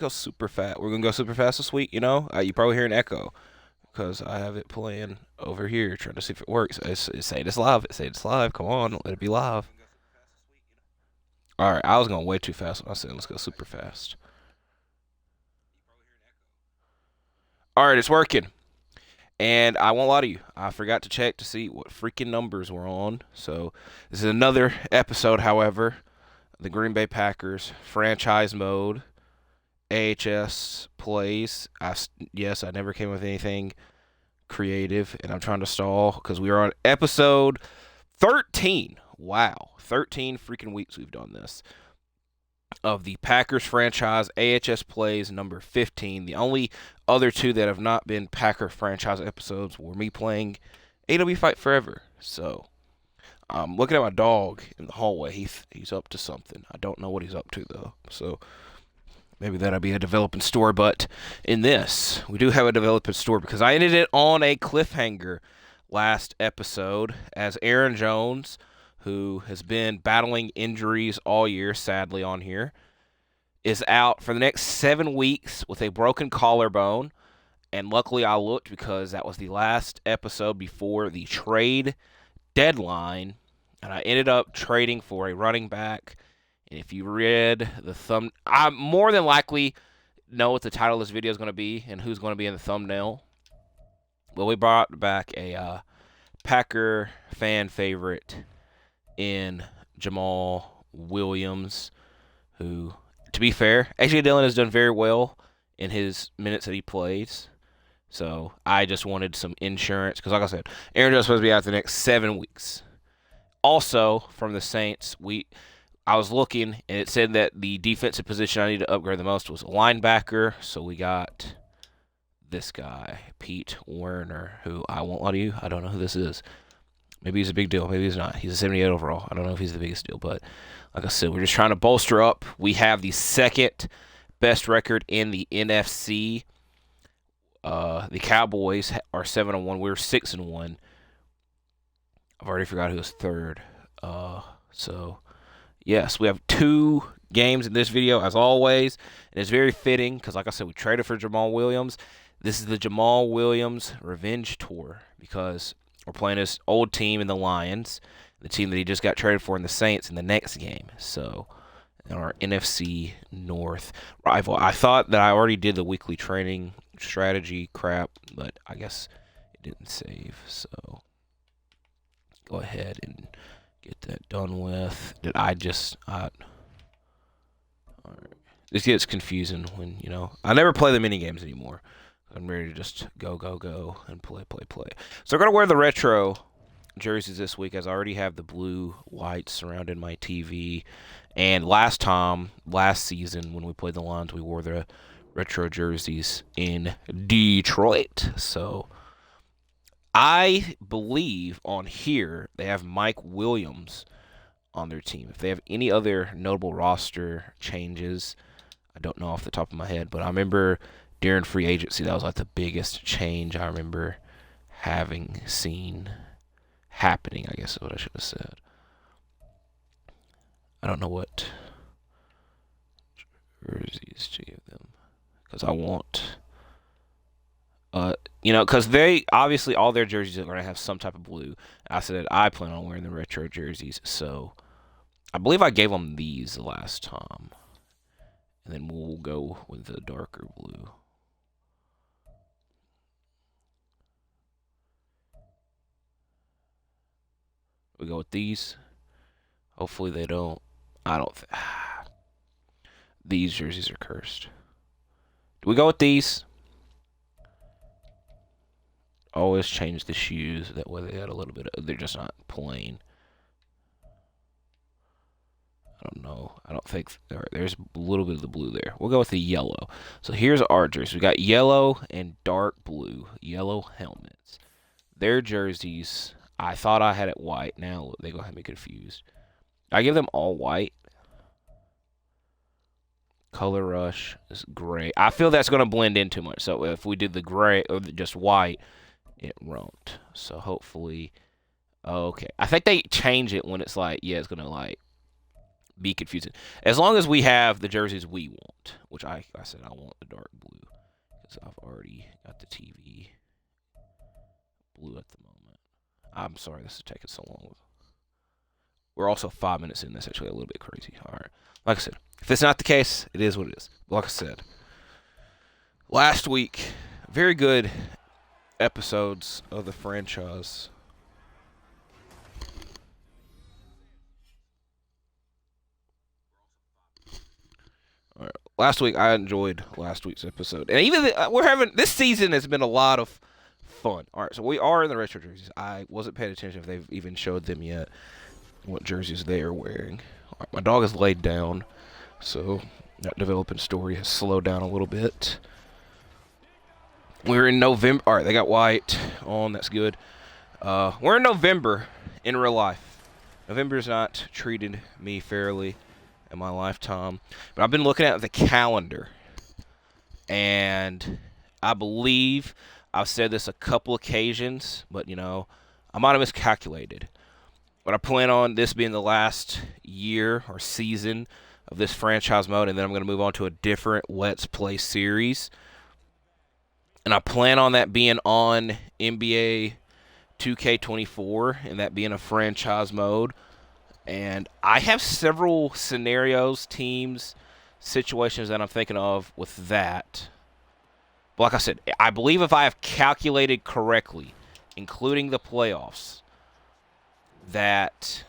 Go super fast. We're gonna go super fast this week. You probably hear an echo because I have it playing over here, trying to see if it works. It's saying it's live. It's saying it's live. Come on, let it be live. All right, I was going way too fast when I said let's go super fast. All right, it's working. And I won't lie to you, I forgot to check to see what freaking numbers we're on. So this is another episode, however, the Green Bay Packers franchise mode. AHS plays. Yes, I never came with anything creative, and I'm trying to stall because we are on episode 13. Wow, 13 freaking weeks we've done this of the Packers franchise AHS plays number 15. The only other two that have not been Packer franchise episodes were me playing AW Fight Forever. So I'm looking at my dog in the hallway. He's up to something. I don't know what he's up to though. So maybe that'll be a developing story. But in this, we do have a developing story because I ended it on a cliffhanger last episode as Aaron Jones, who has been battling injuries all year, sadly, on here, is out for the next 7 weeks with a broken collarbone. And luckily I looked because that was the last episode before the trade deadline. And I ended up trading for a running back. And if you read the I more than likely know what the title of this video is going to be and who's going to be in the thumbnail. Well, we brought back a Packer fan favorite in Jamaal Williams, who, to be fair, AJ Dillon has done very well in his minutes that he plays. So I just wanted some insurance because, like I said, Aaron Jones is supposed to be out the next 7 weeks. Also, from the Saints, I was looking, and it said that the defensive position I need to upgrade the most was a linebacker. So we got this guy, Pete Werner, who I won't lie to you, I don't know who this is. Maybe he's a big deal. Maybe he's not. He's a 78 overall. I don't know if he's the biggest deal. But like I said, we're just trying to bolster up. We have the second best record in the NFC. The Cowboys are 7-1. We're 6-1. I've already forgot who's third. So, yes, we have 2 games in this video, as always. And it's very fitting because, like I said, we traded for Jamaal Williams. This is the Jamaal Williams Revenge Tour because we're playing his old team in the Lions, the team that he just got traded for in the Saints in the next game. So, in our NFC North rival. I thought that I already did the weekly training strategy crap, but I guess it didn't save. So, go ahead and get that done with. Did I just... all right. This gets confusing when, I never play the mini games anymore. I'm ready to just go, and play. So I'm going to wear the retro jerseys this week, as I already have the blue white surrounding my TV. And last season, when we played the Lions, we wore the retro jerseys in Detroit. So I believe on here they have Mike Williams on their team. If they have any other notable roster changes, I don't know off the top of my head, but I remember during free agency, that was like the biggest change I remember having seen happening, I guess is what I should have said. I don't know what jerseys to give them because I want, because they obviously all their jerseys are going to have some type of blue. I said I plan on wearing the retro jerseys, so I believe I gave them these the last time, and then we'll go with the darker blue. We go with these. Hopefully they don't. I don't. These jerseys are cursed. Do we go with these? Always change the shoes. That way they got a little bit of... They're just not plain. I don't know. I don't think... There's a little bit of the blue there. We'll go with the yellow. So here's our jerseys. We got yellow and dark blue. Yellow helmets. Their jerseys... I thought I had it white. Now they're going to have me confused. I give them all white. Color Rush is gray. I feel that's going to blend in too much. So if we did the gray or just white, it won't. So hopefully... Okay. I think they change it when it's like... Yeah, it's going to like... be confusing. As long as we have the jerseys we want, which I said I want the dark blue because I've already got the TV blue at the moment. I'm sorry this is taking so long. We're also 5 minutes in. That's actually a little bit crazy. All right. Like I said, if it's not the case, it is what it is. Like I said, last week, very good episodes of the franchise. All right. Last week, I enjoyed last week's episode. And even this season has been a lot of fun. All right, so we are in the retro jerseys. I wasn't paying attention if they've even showed them yet, what jerseys they are wearing. All right, my dog is laid down, so that developing story has slowed down a little bit. We're in November. All right, they got white on. That's good. We're in November in real life. November's not treated me fairly in my lifetime. But I've been looking at the calendar, and I believe I've said this a couple occasions, but, I might have miscalculated. But I plan on this being the last year or season of this franchise mode, and then I'm going to move on to a different Let's Play series. And I plan on that being on NBA 2K24, and that being a franchise mode. And I have several scenarios, teams, situations that I'm thinking of with that. But like I said, I believe if I have calculated correctly, including the playoffs, that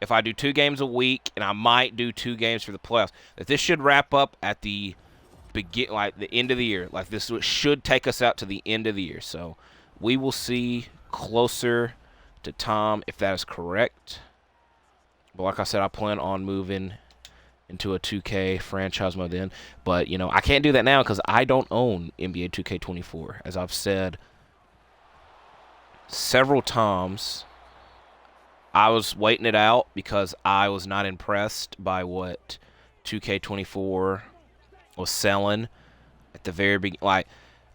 if I do 2 games a week, and I might do 2 games for the playoffs, that this should wrap up at the end of the year. Like, this should take us out to the end of the year. So we will see closer to time if that is correct. But like I said, I plan on moving into a 2K franchise mode then. But, I can't do that now because I don't own NBA 2K24. As I've said several times, I was waiting it out because I was not impressed by what 2K24 was selling at the very beginning. Like,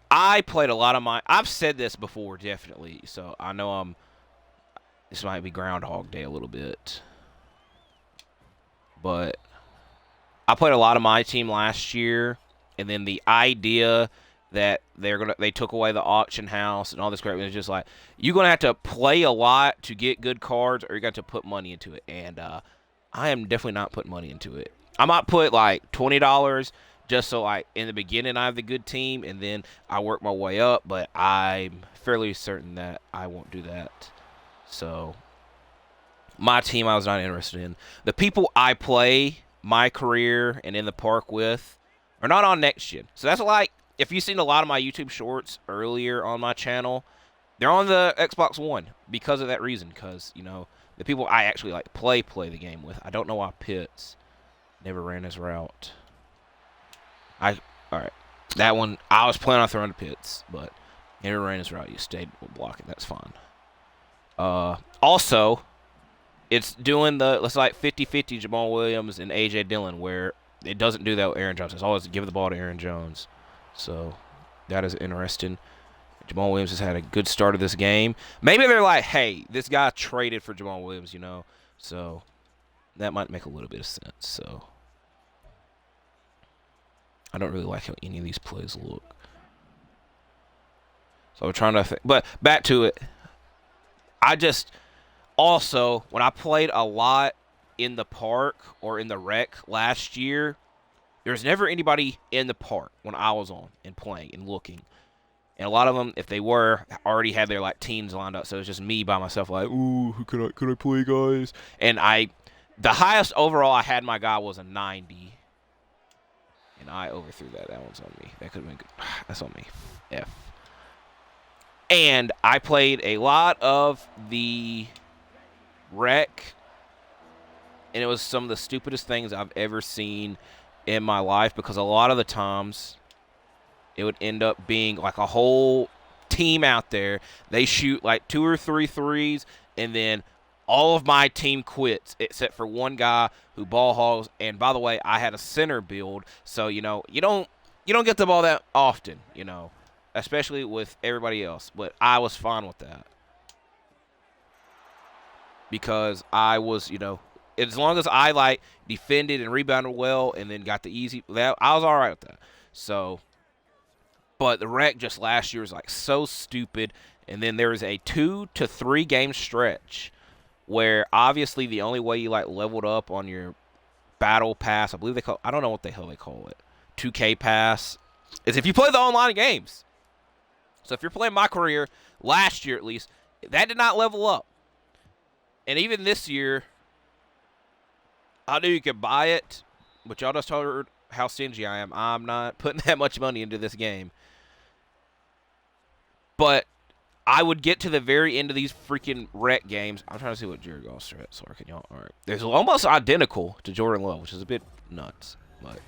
I played a lot of I've said this before, definitely. So I know this might be Groundhog Day a little bit. But I played a lot of my team last year, and then the idea that they took away the auction house and all this crap, it's just like, you're gonna have to play a lot to get good cards, or you're gonna have to put money into it. And I am definitely not putting money into it. I might put like $20 just so like in the beginning I have the good team, and then I work my way up. But I'm fairly certain that I won't do that. So my team I was not interested in. The people I play my career and in the park with are not on next gen. So that's like, if you've seen a lot of my YouTube shorts earlier on my channel, they're on the Xbox One because of that reason. Because, the people I actually like play the game with. I don't know why Pitts never ran his route. All right. That one, I was planning on throwing to Pitts, but he never ran his route. You stayed blocking. That's fine. Also, it's doing it's like 50-50 Jamaal Williams and A.J. Dillon, where it doesn't do that with Aaron Jones. It's always give the ball to Aaron Jones. So that is interesting. Jamaal Williams has had a good start of this game. Maybe they're like, hey, this guy traded for Jamaal Williams, So that might make a little bit of sense. So I don't really like how any of these plays look. So I'm trying to think. But back to it. Also, when I played a lot in the park or in the rec last year, there was never anybody in the park when I was on and playing and looking. And a lot of them, if they were, already had their like teams lined up. So it was just me by myself, like, ooh, who could I play, guys? And the highest overall I had my guy was a 90. And I overthrew that. That one's on me. That could have been good. That's on me. F. And I played a lot of the rec, and it was some of the stupidest things I've ever seen in my life, because a lot of the times it would end up being like a whole team out there. They shoot like 2 or 3 threes, and then all of my team quits except for one guy who ball hogs. And by the way, I had a center build, so you don't get the ball that often, especially with everybody else. But I was fine with that, because I was, as long as I like defended and rebounded well and then got the easy, that I was all right with that. So, but the wreck just last year was like so stupid. And then there was a 2 to 3 game stretch where obviously the only way you like leveled up on your battle pass, I believe I don't know what the hell they call it, 2K pass, is if you play the online games. So if you're playing my career, last year at least, that did not level up. And even this year, I knew you could buy it, but y'all just heard how stingy I am. I'm not putting that much money into this game. But I would get to the very end of these freaking wreck games. I'm trying to see what Jared Goff's score can y'all. All right, there's almost identical to Jordan Love, which is a bit nuts. But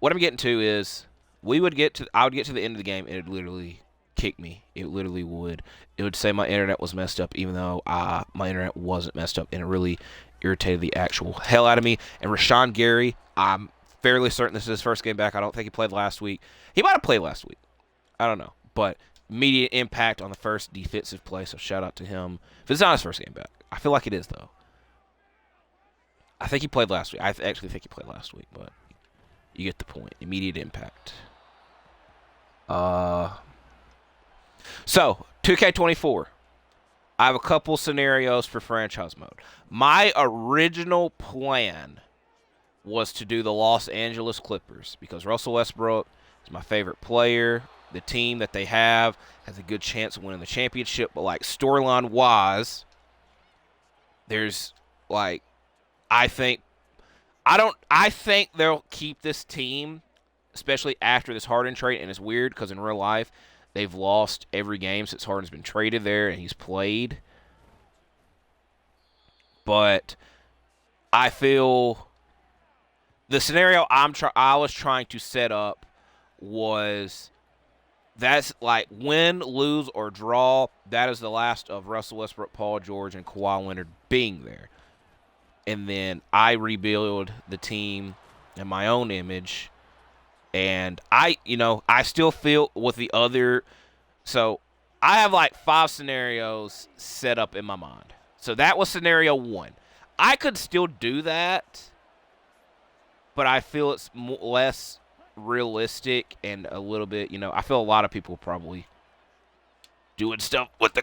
what I'm getting to is I would get to the end of the game and it'd literally kick me. It literally would. It would say my internet was messed up, even though my internet wasn't messed up, and it really irritated the actual hell out of me. And Rashawn Gary, I'm fairly certain this is his first game back. I don't think he played last week. He might have played last week. I don't know, but immediate impact on the first defensive play, so shout out to him. If it's not his first game back, I feel like it is, though. I think he played last week. I actually think he played last week, but you get the point. Immediate impact. So, 2K24. I have a couple scenarios for franchise mode. My original plan was to do the Los Angeles Clippers because Russell Westbrook is my favorite player. The team that they have has a good chance of winning the championship, but like storyline-wise, there's like I think they'll keep this team, especially after this Harden trade, and it's weird because in real life they've lost every game since Harden's been traded there and he's played. But I feel the scenario I was trying to set up was that's like win, lose, or draw. That is the last of Russell Westbrook, Paul George, and Kawhi Leonard being there. And then I rebuild the team in my own image. And I still feel with the other. So I have like 5 scenarios set up in my mind. So that was scenario 1. I could still do that, but I feel it's less realistic and a little bit, I feel a lot of people probably doing stuff with the.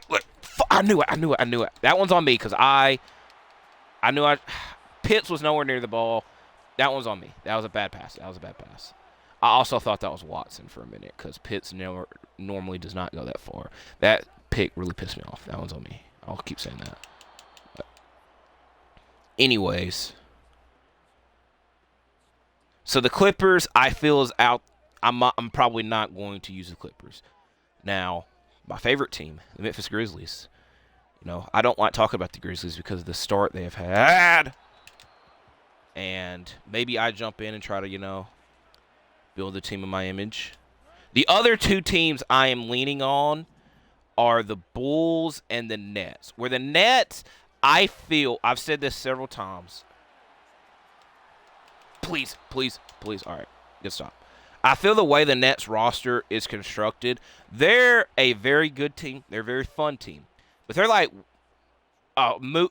I knew it. That one's on me because I knew Pitts was nowhere near the ball. That one's on me. That was a bad pass. I also thought that was Watson for a minute because Pitts normally does not go that far. That pick really pissed me off. That one's on me. I'll keep saying that. But anyways. So the Clippers, I feel, is out. I'm probably not going to use the Clippers. Now, my favorite team, the Memphis Grizzlies. I don't like talking about the Grizzlies because of the start they have had. And maybe I jump in and try to, build a team in my image. The other 2 teams I am leaning on are the Bulls and the Nets. Where the Nets, I feel, I've said this several times. Please. All right, good stop. I feel the way the Nets roster is constructed, they're a very good team. They're a very fun team. But they're like,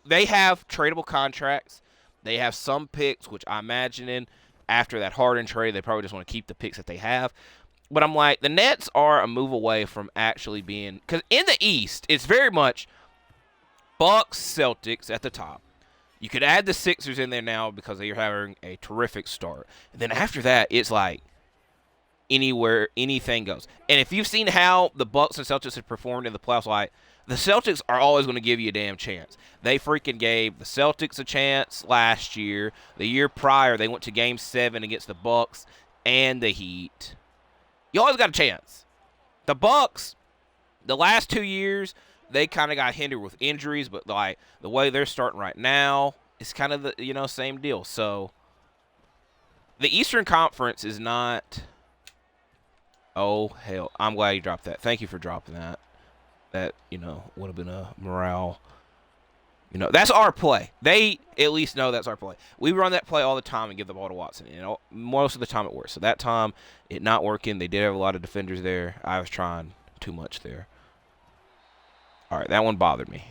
they have tradable contracts. They have some picks, which I imagine after that Harden trade, they probably just want to keep the picks that they have. But I'm like, the Nets are a move away from actually being, because in the East, it's very much Bucks, Celtics at the top. You could add the Sixers in there now because they're having a terrific start. And then after that, it's like anywhere, anything goes. And if you've seen how the Bucks and Celtics have performed in the playoffs, like the Celtics are always going to give you a damn chance. They freaking gave the Celtics a chance last year. The year prior, they went to Game 7 against the Bucks and the Heat. You always got a chance. The Bucks, the last 2 years, they kind of got hindered with injuries, but like the way they're starting right now, it's kind of the same deal. So the Eastern Conference is not. Oh hell! I'm glad you dropped that. Thank you for dropping that. That would have been a morale. That's our play. They at least know that's our play. We run that play all the time and give the ball to Watson. Most of the time it works. So that time it not working. They did have a lot of defenders there. I was trying too much there. All right, that one bothered me.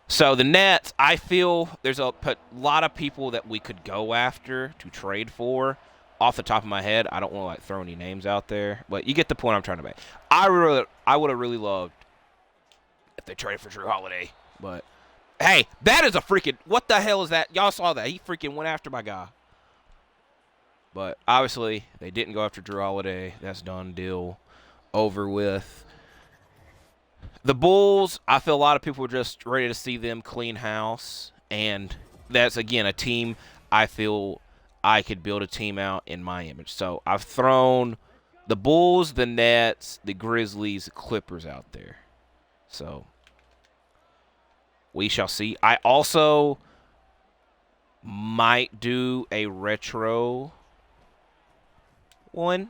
So the Nets, I feel there's a lot of people that we could go after to trade for. Off the top of my head, I don't want to like throw any names out there, but you get the point I'm trying to make. I would have really loved if they traded for Drew Holiday, but hey, that is a freaking what the hell is that? Y'all saw that? He freaking went after my guy. But obviously, they didn't go after Drew Holiday. That's done deal, over with. The Bulls, I feel a lot of people were just ready to see them clean house. And that's, again, a team I feel I could build a team out in my image. So I've thrown the Bulls, the Nets, the Grizzlies, the Clippers out there. So we shall see. I also might do a retro one.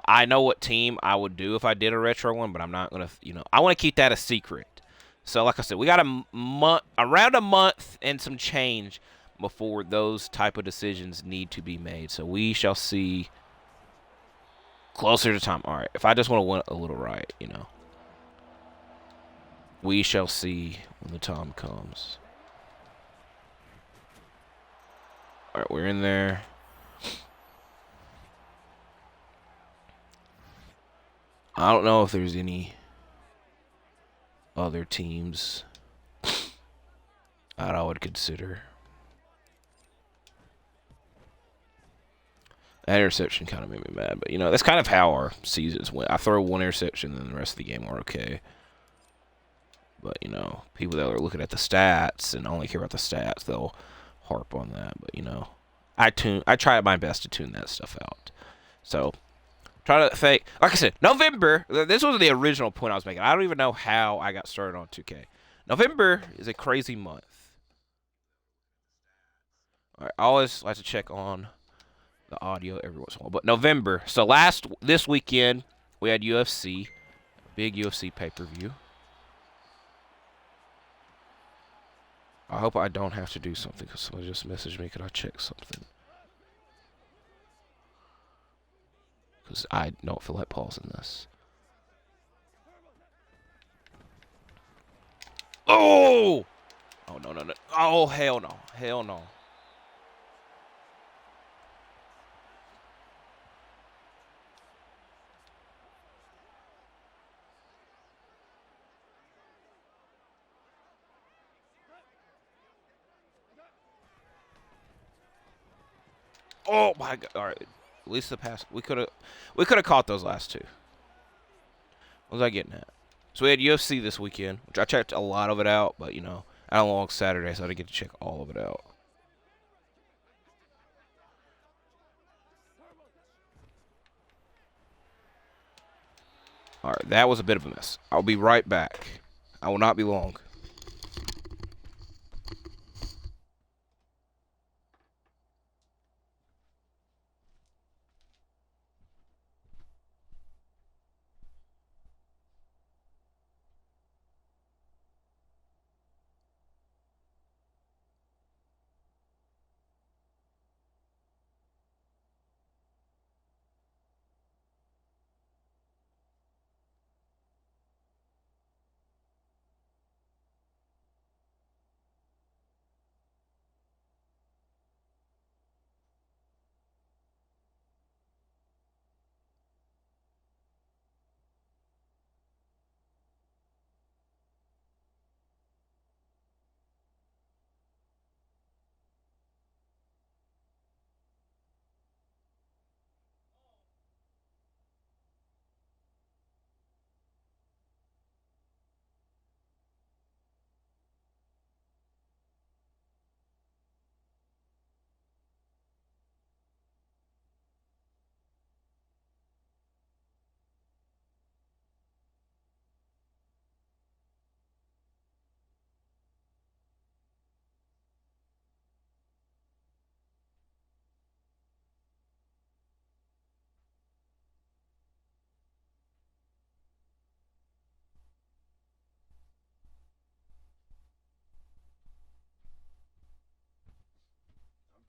I know what team I would do if I did a retro one, but I'm not gonna. I want to keep that a secret. So, like I said, we got around a month and some change before those type of decisions need to be made. So we shall see closer to time. All right, if I just want to win a little right, we shall see when the time comes. All right, we're in there. I don't know if there's any other teams that I would consider. That interception kind of made me mad, but that's kind of how our seasons went. I throw one interception, and the rest of the game are okay. But people that are looking at the stats and only care about the stats, they'll harp on that. But I try my best to tune that stuff out. So try to think. Like I said, November. This was the original point I was making. I don't even know how I got started on 2K. November is a crazy month. All right, I always like to check on the audio every once in a while. But November. So this weekend we had UFC, big UFC pay-per-view. I hope I don't have to do something because somebody just messaged me. Could I check something? Because I don't feel like pausing this. Oh! Oh, no. Oh, hell no. Hell no. Oh my God! All right, at least the pass. We could have caught those last two. What was I getting at? So we had UFC this weekend, which I checked a lot of it out, but I had a long Saturday, so I didn't get to check all of it out. All right, that was a bit of a mess. I'll be right back. I will not be long.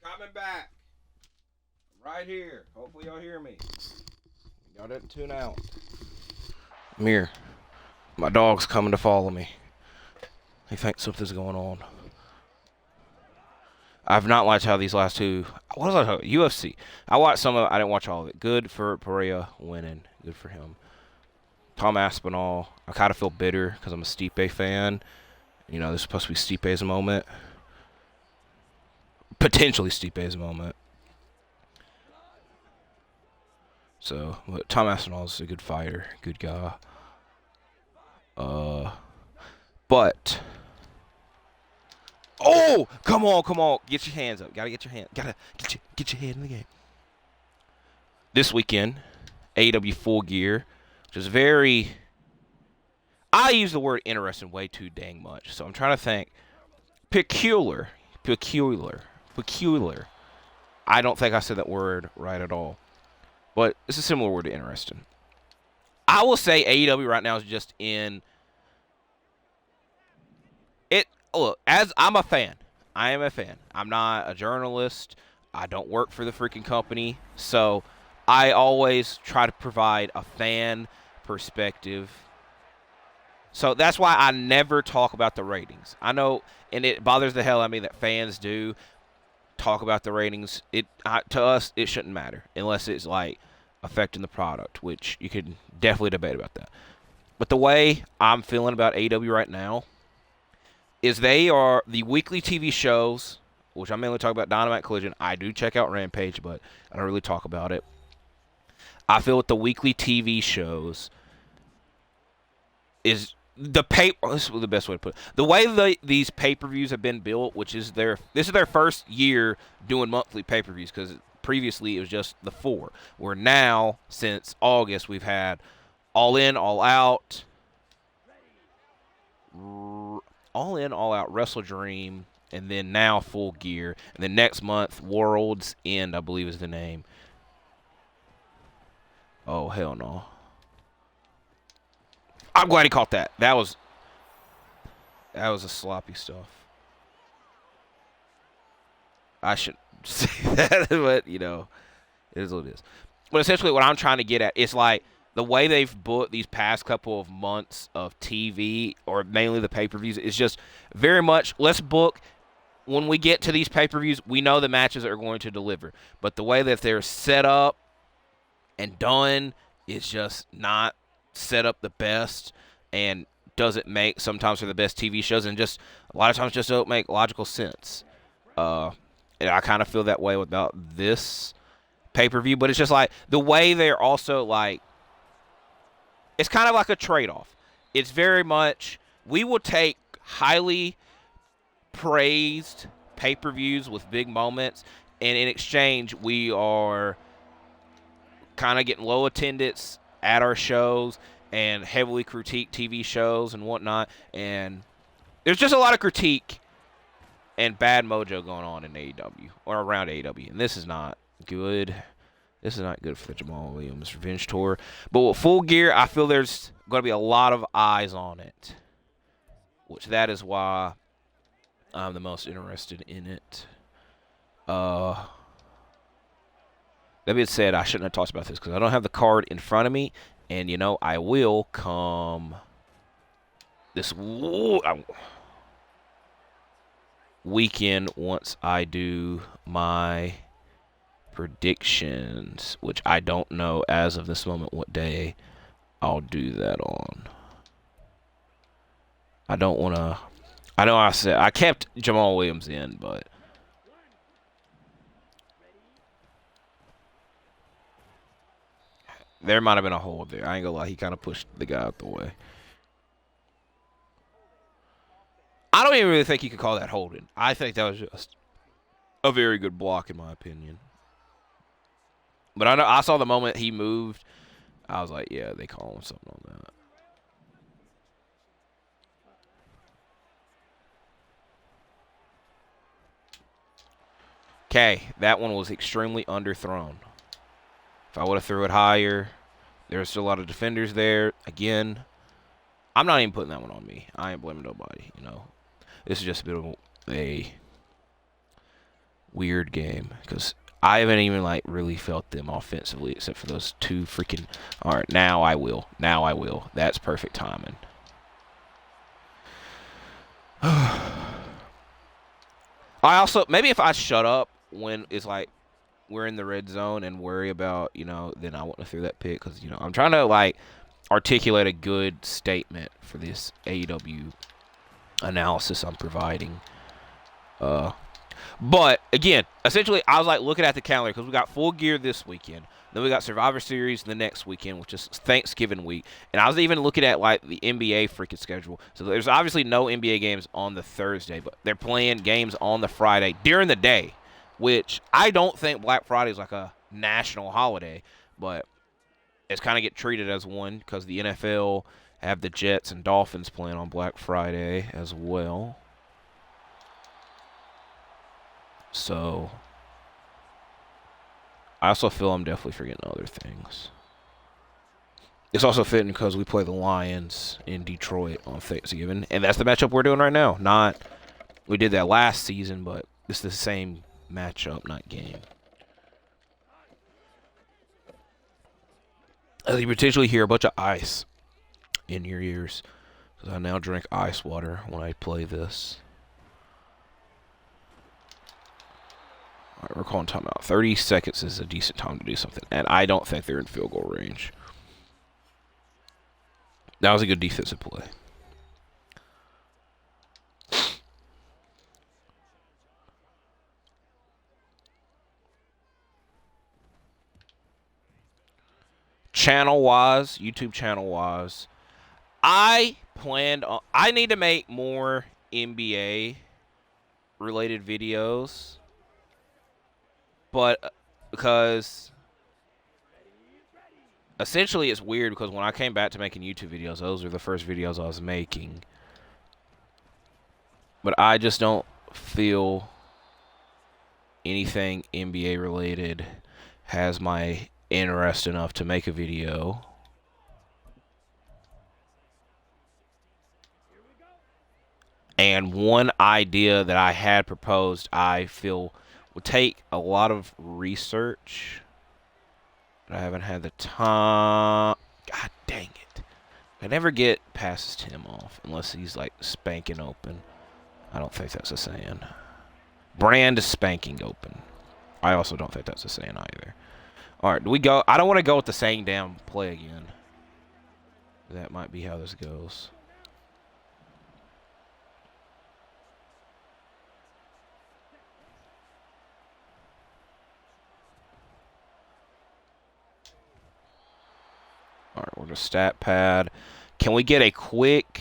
I'm coming back. I'm right here. Hopefully y'all hear me. Y'all didn't tune out. I'm here. My dog's coming to follow me. He thinks something's going on. I've not watched how these last two. What was I talking? UFC. I watched some of it. I didn't watch all of it. Good for Pereira winning. Good for him. Tom Aspinall. I kind of feel bitter because I'm a Stipe fan. You know, this is supposed to be Stipe's moment. Potentially Stipe's moment. So, but Tom Aspinall is a good fighter. Good guy. But... Oh, come on. Get your hands up. Gotta get your head in the game. This weekend, AEW Full Gear, which is very... I use the word interesting way too dang much. So I'm trying to think. Peculiar. I don't think I said that word right at all. But it's a similar word to interesting. I will say AEW right now is just in... Look, as I'm a fan. I am a fan. I'm not a journalist. I don't work for the freaking company. So I always try to provide a fan perspective. So that's why I never talk about the ratings. I know, and it bothers the hell out of me that fans do talk about the ratings. To us, it shouldn't matter unless it's like affecting the product, which you could definitely debate about that. But the way I'm feeling about AEW right now is they are the weekly TV shows, which I mainly talk about Dynamite, Collision. I do check out Rampage, but I don't really talk about it. I feel with the weekly TV shows is this is the best way to put it. The way these pay-per-views have been built, which is this is their first year doing monthly pay-per-views, because previously it was just the 4. Where now, since August, we've had All In, All Out, Wrestle Dream, and then now Full Gear. And then next month, World's End, I believe is the name. Oh, hell no. I'm glad he caught that. That was a sloppy stuff. I shouldn't say that, but, you know, it is what it is. But essentially what I'm trying to get at is like, the way they've booked these past couple of months of TV, or mainly the pay-per-views, is just very much, let's book, when we get to these pay-per-views, we know the matches are going to deliver. But the way that they're set up and done is just not set up the best, and doesn't make, sometimes for the best TV shows, and just a lot of times just don't make logical sense. And I kind of feel that way about this pay-per-view, but it's just like, the way they're also like, it's kind of like a trade-off. It's very much, we will take highly praised pay-per-views with big moments, and in exchange, we are kind of getting low attendance at our shows and heavily critiqued TV shows and whatnot. And there's just a lot of critique and bad mojo going on in AEW, or around AEW, and this is not good. This is not good for the Jamaal Williams Revenge Tour. But with Full Gear, I feel there's going to be a lot of eyes on it, which that is why I'm the most interested in it. That being said, I shouldn't have talked about this because I don't have the card in front of me, and, you know, I will come this weekend once I do my predictions, which I don't know as of this moment what day I'll do that on. I don't want to... I know I said I kept Jamaal Williams in, but there might have been a hold there. I ain't gonna lie, he kind of pushed the guy out the way. I don't even really think you could call that holding. I think that was just a very good block, in my opinion. But I know I saw the moment he moved, I was like, yeah, they call him something on that. Okay, that one was extremely underthrown. If I would have threw it higher, there's still a lot of defenders there. Again, I'm not even putting that one on me. I ain't blaming nobody, you know. This is just a bit of a weird game because I haven't even, like, really felt them offensively except for those two freaking... All right, now I will. Now I will. That's perfect timing. I also, maybe if I shut up when it's like we're in the red zone and worry about, then I wouldn't have threw that pick because, I'm trying to, like, articulate a good statement for this AEW analysis I'm providing. But, again, essentially, I was, like, looking at the calendar because we got Full Gear this weekend. Then we got Survivor Series the next weekend, which is Thanksgiving week. And I was even looking at, like, the NBA freaking schedule. So there's obviously no NBA games on the Thursday, but they're playing games on the Friday during the day, which I don't think Black Friday is like a national holiday, but it's kind of get treated as one because the NFL have the Jets and Dolphins playing on Black Friday as well. So I also feel I'm definitely forgetting other things. It's also fitting because we play the Lions in Detroit on Thanksgiving, and that's the matchup we're doing right now. We did that last season, but it's the same matchup, not game. As you potentially hear a bunch of ice in your ears, because I now drink ice water when I play this. All right, we're calling timeout. 30 seconds is a decent time to do something, and I don't think they're in field goal range. That was a good defensive play. Channel-wise, YouTube channel-wise, I need to make more NBA-related videos. But because essentially it's weird because when I came back to making YouTube videos, those were the first videos I was making. But I just don't feel anything NBA related has my interest enough to make a video. And one idea that I had proposed, I feel would take a lot of research, but I haven't had the time. God dang it. I never get past Tim off unless he's like spanking open. I don't think that's a saying. Brand is spanking open. I also don't think that's a saying either. All right, do we go? I don't want to go with the same damn play again. That might be how this goes. All right, we're just stat pad. Can we get a quick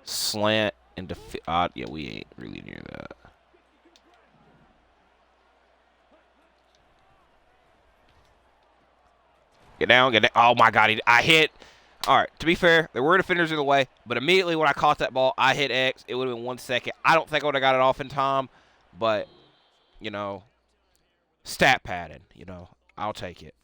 slant and defeat? Yeah, we ain't really near that. Get down, get down. Oh my God, I hit. All right, to be fair, there were defenders in the way, but immediately when I caught that ball, I hit X. It would have been 1 second. I don't think I would have got it off in time, but stat padding, I'll take it.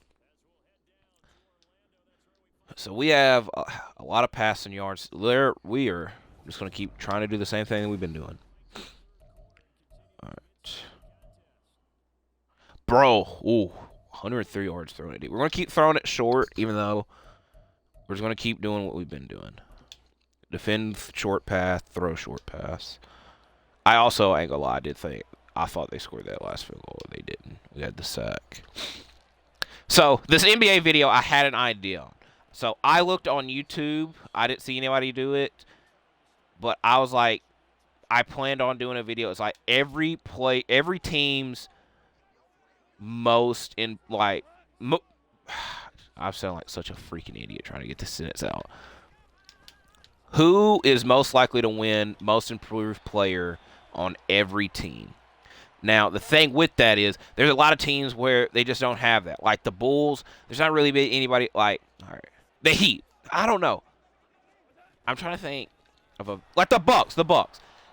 So we have a lot of passing yards. We are just going to keep trying to do the same thing that we've been doing. All right. Bro, 103 yards throwing it deep. We're going to keep throwing it short, even though we're just going to keep doing what we've been doing. Defend short pass, throw short pass. I also, ain't gonna lie, I thought they scored that last field goal. They didn't. We had the sack. So, this NBA video, I had an idea on. So, I looked on YouTube. I didn't see anybody do it. But I was like, I planned on doing a video. It's like every team's most in, like, I sound like such a freaking idiot trying to get this sentence out. Who is most likely to win most improved player on every team? Now, the thing with that is there's a lot of teams where they just don't have that. Like the Bulls, there's not really anybody like, all right, the Heat. I don't know. I'm trying to think of like the Bucks.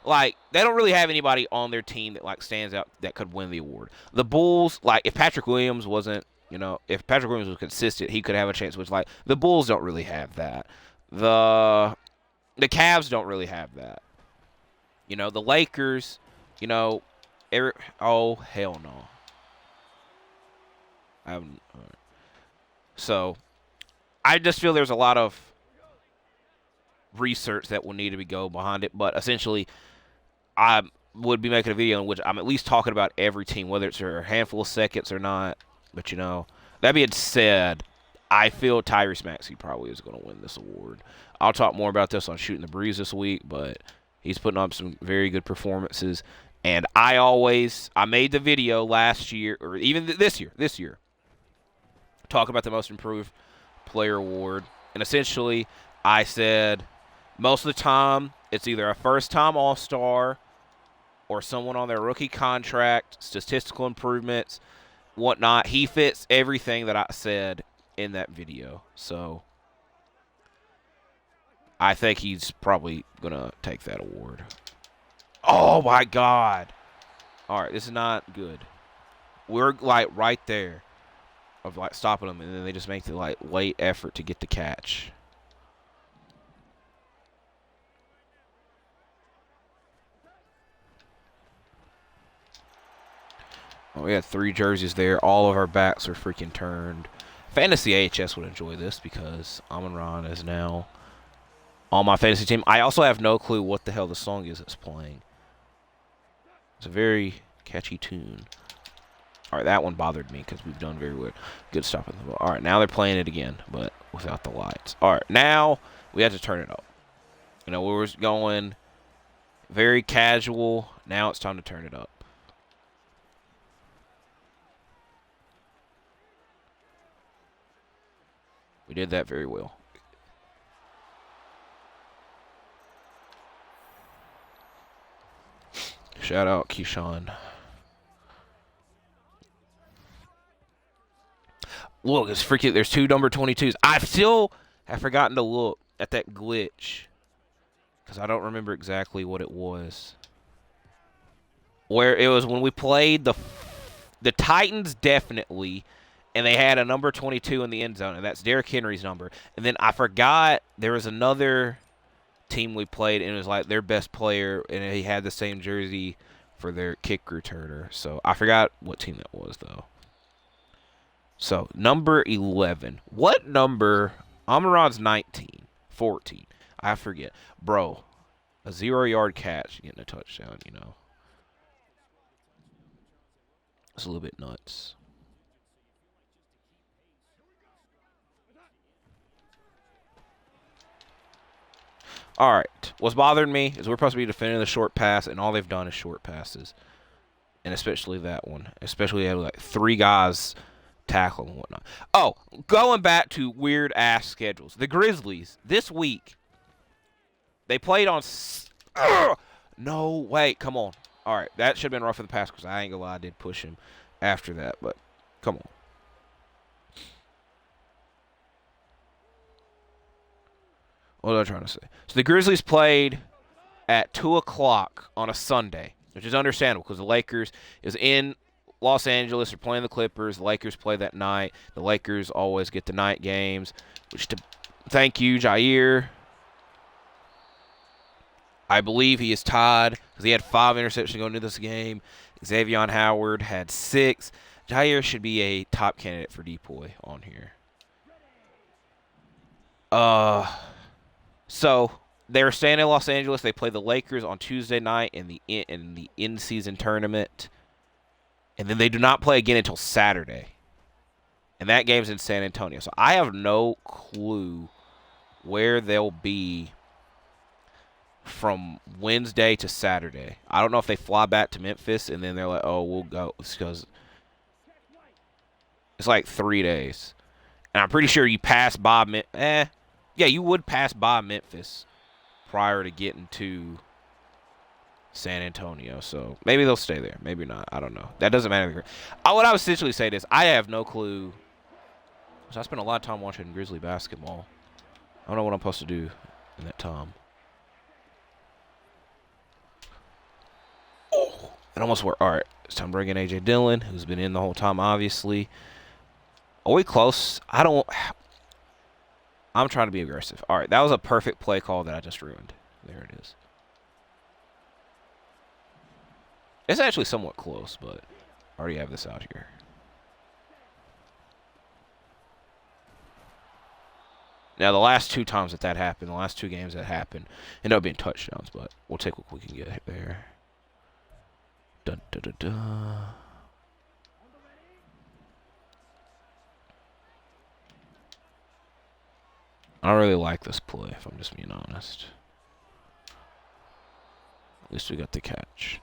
Like, they don't really have anybody on their team that, like, stands out that could win the award. The Bulls, like, if Patrick Williams wasn't, if Patrick Williams was consistent, he could have a chance, which, like, the Bulls don't really have that. The Cavs don't really have that. The Lakers, oh, hell no. So, I just feel there's a lot of research that will need to go behind it. But essentially, I would be making a video in which I'm at least talking about every team, whether it's a handful of seconds or not. But, you know, that being said, I feel Tyrese Maxey probably is going to win this award. I'll talk more about this on Shooting the Breeze this week, but he's putting up some very good performances. And I made the video last year, or even this year, talk about the Most Improved Player Award. And essentially, I said most of the time it's either a first-time All-Star or someone on their rookie contract, statistical improvements, whatnot. He fits everything that I said in that video. So I think he's probably going to take that award. Oh, my God. All right, this is not good. We're, like, right there of, like, stopping them, and then they just make the, like, late effort to get the catch. Oh, we had 3 jerseys there. All of our backs are freaking turned. Fantasy AHS would enjoy this because Amon-Ra is now on my fantasy team. I also have no clue what the hell the song is that's playing. It's a very catchy tune. All right, that one bothered me because we've done very good stopping the ball. All right, now they're playing it again, but without the lights. All right, now we have to turn it up. You know, we were going very casual. Now it's time to turn it up. We did that very well. Shout out Keyshawn. Look, it's freaking. There's 2 number 22s. I still have forgotten to look at that glitch because I don't remember exactly what it was. Where it was when we played the Titans, definitely, and they had a number 22 in the end zone, and that's Derrick Henry's number. And then I forgot there was another team we played, and it was like their best player, and he had the same jersey for their kick returner. So I forgot what team that was, though. So, number 11. What number? Amon-Ra's 19. 14. I forget. Bro, a 0-yard catch getting a touchdown, you know. It's a little bit nuts. All right. What's bothering me is we're supposed to be defending the short pass, and all they've done is short passes. And especially that one. Especially they had like 3 guys tackle and whatnot. Oh, going back to weird-ass schedules. The Grizzlies, this week, they played on... No, wait, come on. All right, that should have been rough for the pass because I ain't gonna lie, I did push him after that, but come on. What was I trying to say? So the Grizzlies played at 2 o'clock on a Sunday, which is understandable because the Lakers is in Los Angeles. They're playing the Clippers. The Lakers play that night. The Lakers always get the night games, which thank you, Jair. I believe he is tied because he had 5 interceptions going into this game. Xavier Howard had 6. Jair should be a top candidate for Depoy on here. So they're staying in Los Angeles. They play the Lakers on Tuesday night in the in-season tournament. And then they do not play again until Saturday. And that game's in San Antonio. So I have no clue where they'll be from Wednesday to Saturday. I don't know if they fly back to Memphis and then they're like, oh, we'll go. Because it's like 3 days. And I'm pretty sure you pass by yeah, you would pass by Memphis prior to getting to San Antonio. So maybe they'll stay there. Maybe not. I don't know. That doesn't matter. What I would essentially say is I have no clue. So I spent a lot of time watching Grizzly basketball. I don't know what I'm supposed to do in that time. Oh, it almost worked. All right. It's time to bring in A.J. Dillon, who's been in the whole time, obviously. Are we close? I'm trying to be aggressive. All right. That was a perfect play call that I just ruined. There it is. It's actually somewhat close, but I already have this out here. Now, the last 2 times that happened, the last 2 games that happened, ended up being touchdowns, but we'll take what we can get there. Dun, dun, dun, dun. I don't really like this play, if I'm just being honest. At least we got the catch.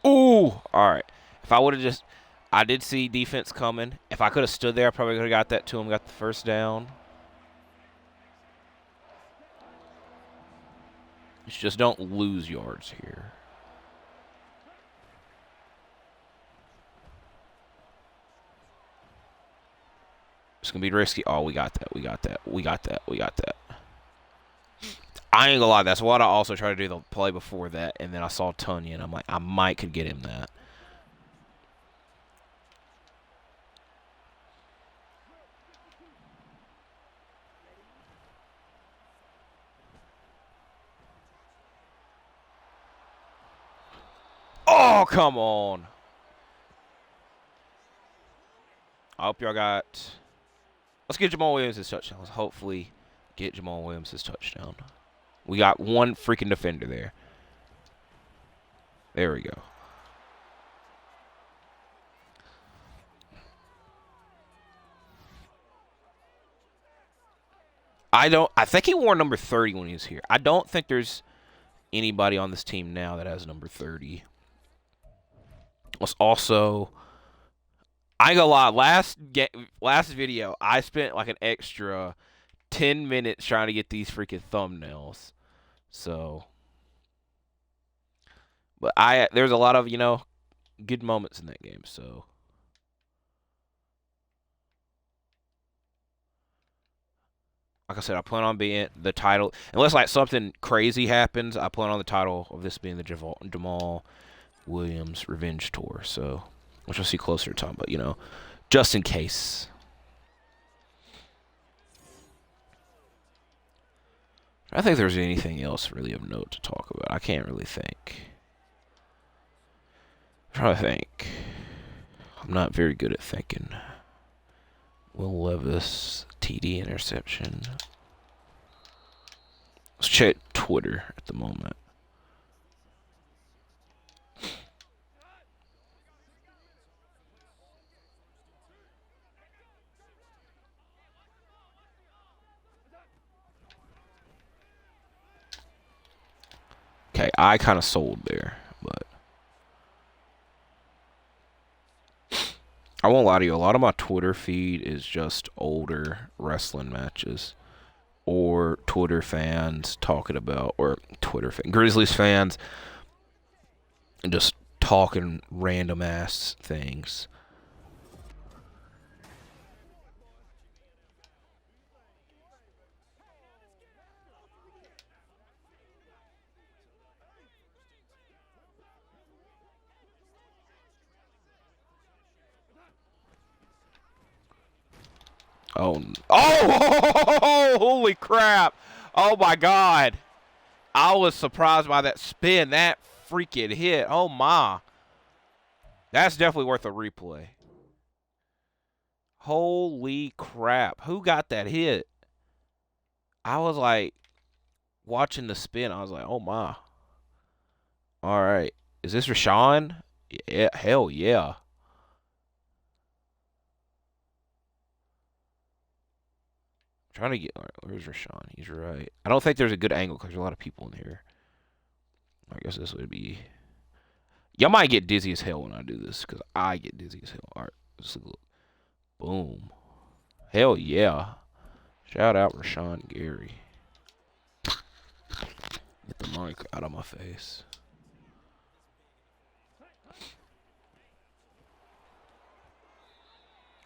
Ooh! Alright. If I would have just... I did see defense coming. If I could have stood there, I probably could have got that to him, got the first down. Just don't lose yards here. It's going to be risky. Oh, we got that. We got that. We got that. We got that. I ain't gonna lie. That's what I also tried to do the play before that. And then I saw Tunyon. I'm like, I might could get him that. Oh, come on. I hope y'all got... Let's get Jamaal Williams his touchdown. Let's hopefully get Jamaal Williams his touchdown. We got one freaking defender there. There we go. I think he wore number 30 when he was here. I don't think there's anybody on this team now that has number 30. Let's also... I ain't gonna lie, last video, I spent like an extra 10 minutes trying to get these freaking thumbnails. So, but there's a lot of, you know, good moments in that game, so. Like I said, I plan on being the title, unless like something crazy happens, I plan on the title of this being the Jamaal Williams Revenge Tour, so. Which we'll see closer to time, but, you know, just in case. I don't think there's anything else really of note to talk about. I can't really think. I'm trying to think. I'm not very good at thinking. Will Levis, TD interception. Let's check Twitter at the moment. Okay, I kind of sold there, but I won't lie to you. A lot of my Twitter feed is just older wrestling matches or Twitter fans talking about, or Grizzlies fans and just talking random ass things. Oh, holy crap. Oh, my God. I was surprised by that spin. That freaking hit. Oh, my. That's definitely worth a replay. Holy crap. Who got that hit? I was like, watching the spin. I was like, oh, my. All right. Is this Rashawn? Yeah, hell yeah. Trying to get... All right, where's Rashawn? He's right. I don't think there's a good angle because there's a lot of people in here. I guess this would be... Y'all might get dizzy as hell when I do this because I get dizzy as hell. All right, let's look. Boom. Hell yeah. Shout out Rashawn Gary. Get the mic out of my face.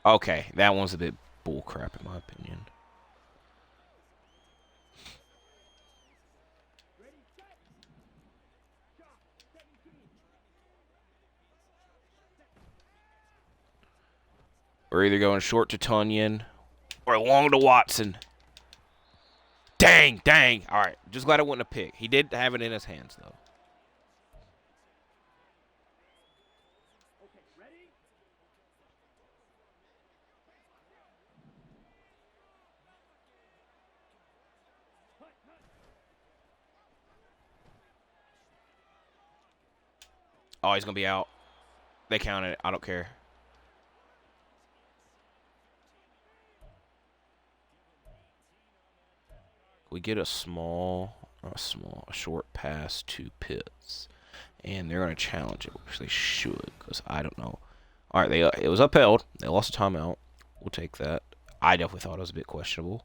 Okay, that one's a bit bullcrap in my opinion. We're either going short to Tunyon We're long to Watson. Dang. All right. Just glad it wasn't a pick. He did have it in his hands, though. Oh, he's going to be out. They counted it. I don't care. We get a short pass to Pitts. And they're going to challenge it, which they should, because I don't know. All right, it was upheld. They lost a timeout. We'll take that. I definitely thought it was a bit questionable.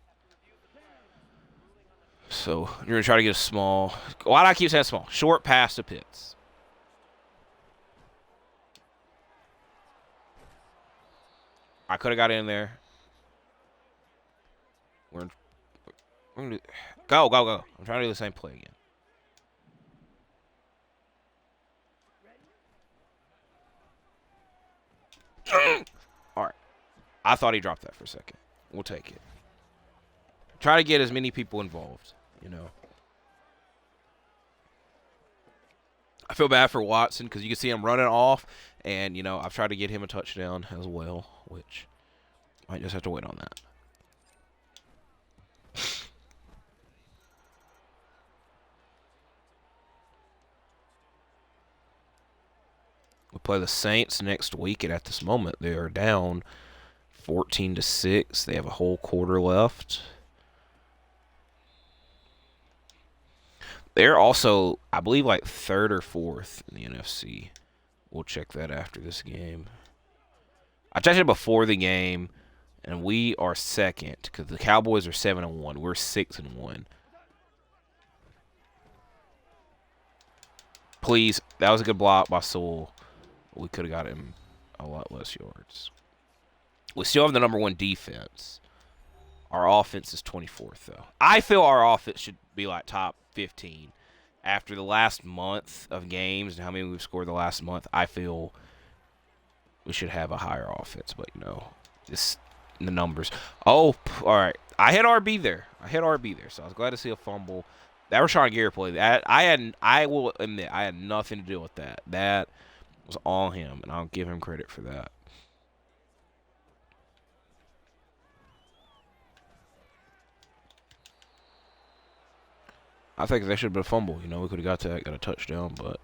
So you're going to try to get a small. Why do I keep saying small? Short pass to Pitts. I could have got in there. We're gonna go. I'm trying to do the same play again. All right. I thought he dropped that for a second. We'll take it. Try to get as many people involved, you know. I feel bad for Watson because you can see him running off, and, you know, I've tried to get him a touchdown as well, which I might just have to wait on that. We play the Saints next week, and at this moment, they are down 14-6. They have a whole quarter left. They're also, I believe, like 3rd or 4th in the NFC. We'll check that after this game. I checked it before the game, and we are 2nd because the Cowboys are 7-1. We're 6-1. Please, that was a good block by Sewell. We could have got him a lot less yards. We still have the #1 defense. Our offense is 24th, though. I feel our offense should be like top 15. After the last month of games and how many we've scored the last month, I feel we should have a higher offense. But, you know, just the numbers. Oh, all right. I hit RB there. So I was glad to see a fumble. That Rashawn Gary play. I will admit, I had nothing to do with that. That was all him, and I'll give him credit for that. I think they should have been a fumble. You know, we could have got a touchdown, but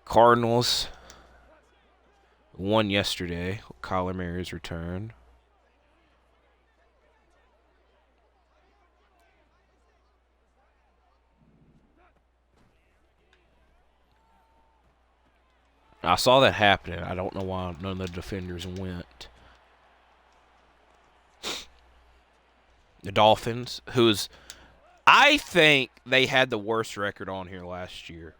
Cardinals won yesterday. Kyler Murray's return. I saw that happening. I don't know why none of the defenders went. The Dolphins, I think they had the worst record on here last year.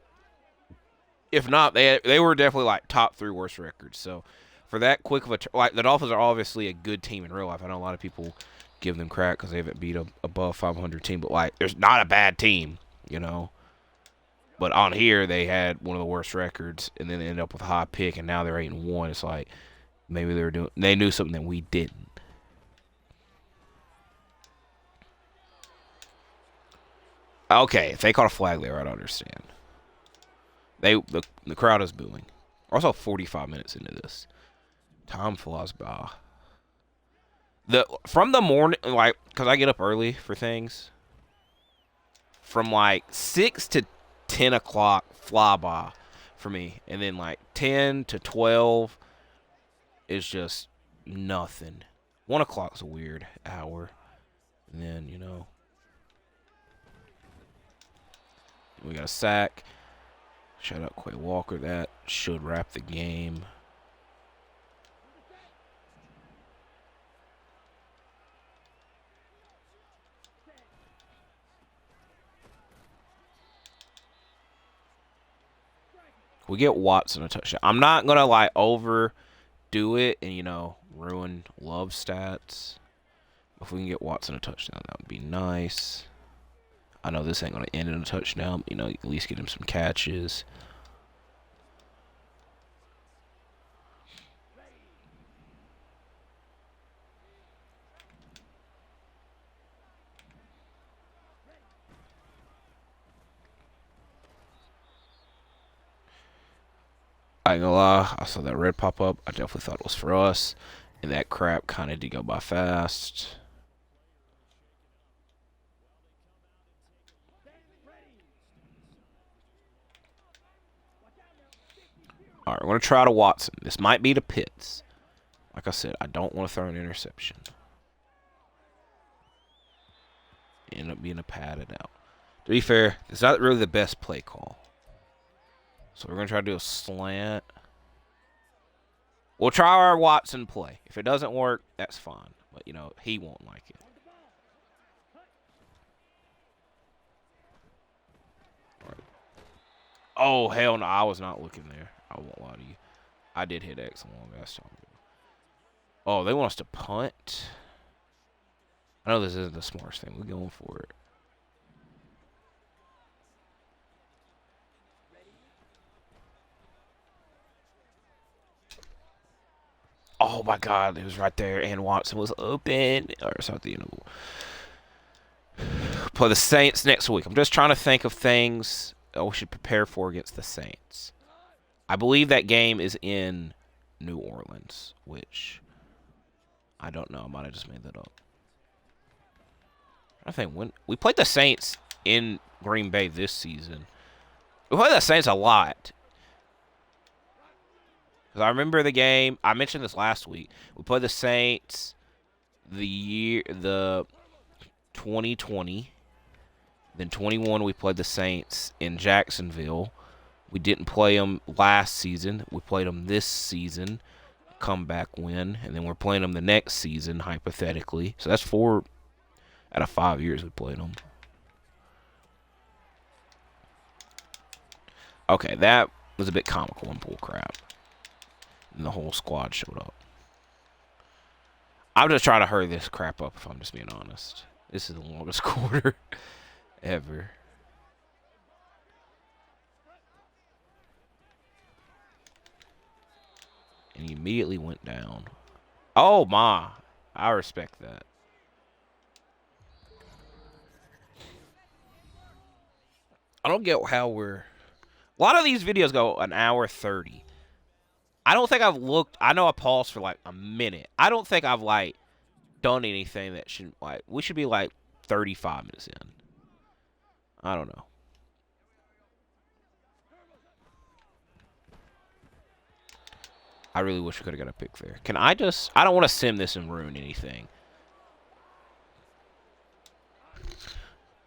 If not, they were definitely like top 3 worst records. So for that quick of a like the Dolphins are obviously a good team in real life. I know a lot of people give them crap because they haven't beat a above 500 team, but like there's not a bad team, you know. But on here, they had one of the worst records, and then they ended up with a high pick, and now they're 8-1. It's like maybe they knew something that we didn't. Okay, if they caught a flag there, I'd understand. The crowd is booing. We're also 45 minutes into this. Time flies by. From the morning, like, because I get up early for things. From like 6 to 10 o'clock fly by for me, and then like 10 to 12 is just nothing. 1 o'clock's a weird hour, and then, you know, we got a sack. Shout out Quay Walker. That should wrap the game. We get Watson a touchdown. I'm not going to, like, overdo it and, you know, ruin Love stats. If we can get Watson a touchdown, that would be nice. I know this ain't going to end in a touchdown, but, you know, at least get him some catches. I ain't gonna lie, I saw that red pop up. I definitely thought it was for us. And that crap kind of did go by fast. All right, we're going to try to Watson. This might be to Pitts. Like I said, I don't want to throw an interception. End up being a padded out. To be fair, it's not really the best play call. So we're going to try to do a slant. We'll try our Watson play. If it doesn't work, that's fine. But, you know, he won't like it. All right. Oh, hell no. I was not looking there. I won't lie to you. I did hit X a long ass time ago. Oh, they want us to punt? I know this isn't the smartest thing. We're going for it. Oh my God, it was right there, and Watson was open. Or something. Play the Saints next week. I'm just trying to think of things we should prepare for against the Saints. I believe that game is in New Orleans, which I don't know. I might have just made that up. I think when we played the Saints in Green Bay this season, we played the Saints a lot. Because I remember the game. I mentioned this last week. We played the Saints the 2020. Then 21, we played the Saints in Jacksonville. We didn't play them last season. We played them this season. Comeback win. And then we're playing them the next season, hypothetically. So that's 4 out of 5 years we played them. Okay, that was a bit comical and bull crap. And the whole squad showed up. I'm just trying to hurry this crap up, if I'm just being honest. This is the longest quarter ever. And he immediately went down. Oh, my. I respect that. I don't get how we're... A lot of these videos go an hour 30. I don't think I've looked... I know I paused for like a minute. I don't think I've like done anything that should... like. We should be like 35 minutes in. I don't know. I really wish we could have got a pick there. Can I just... I don't want to sim this and ruin anything.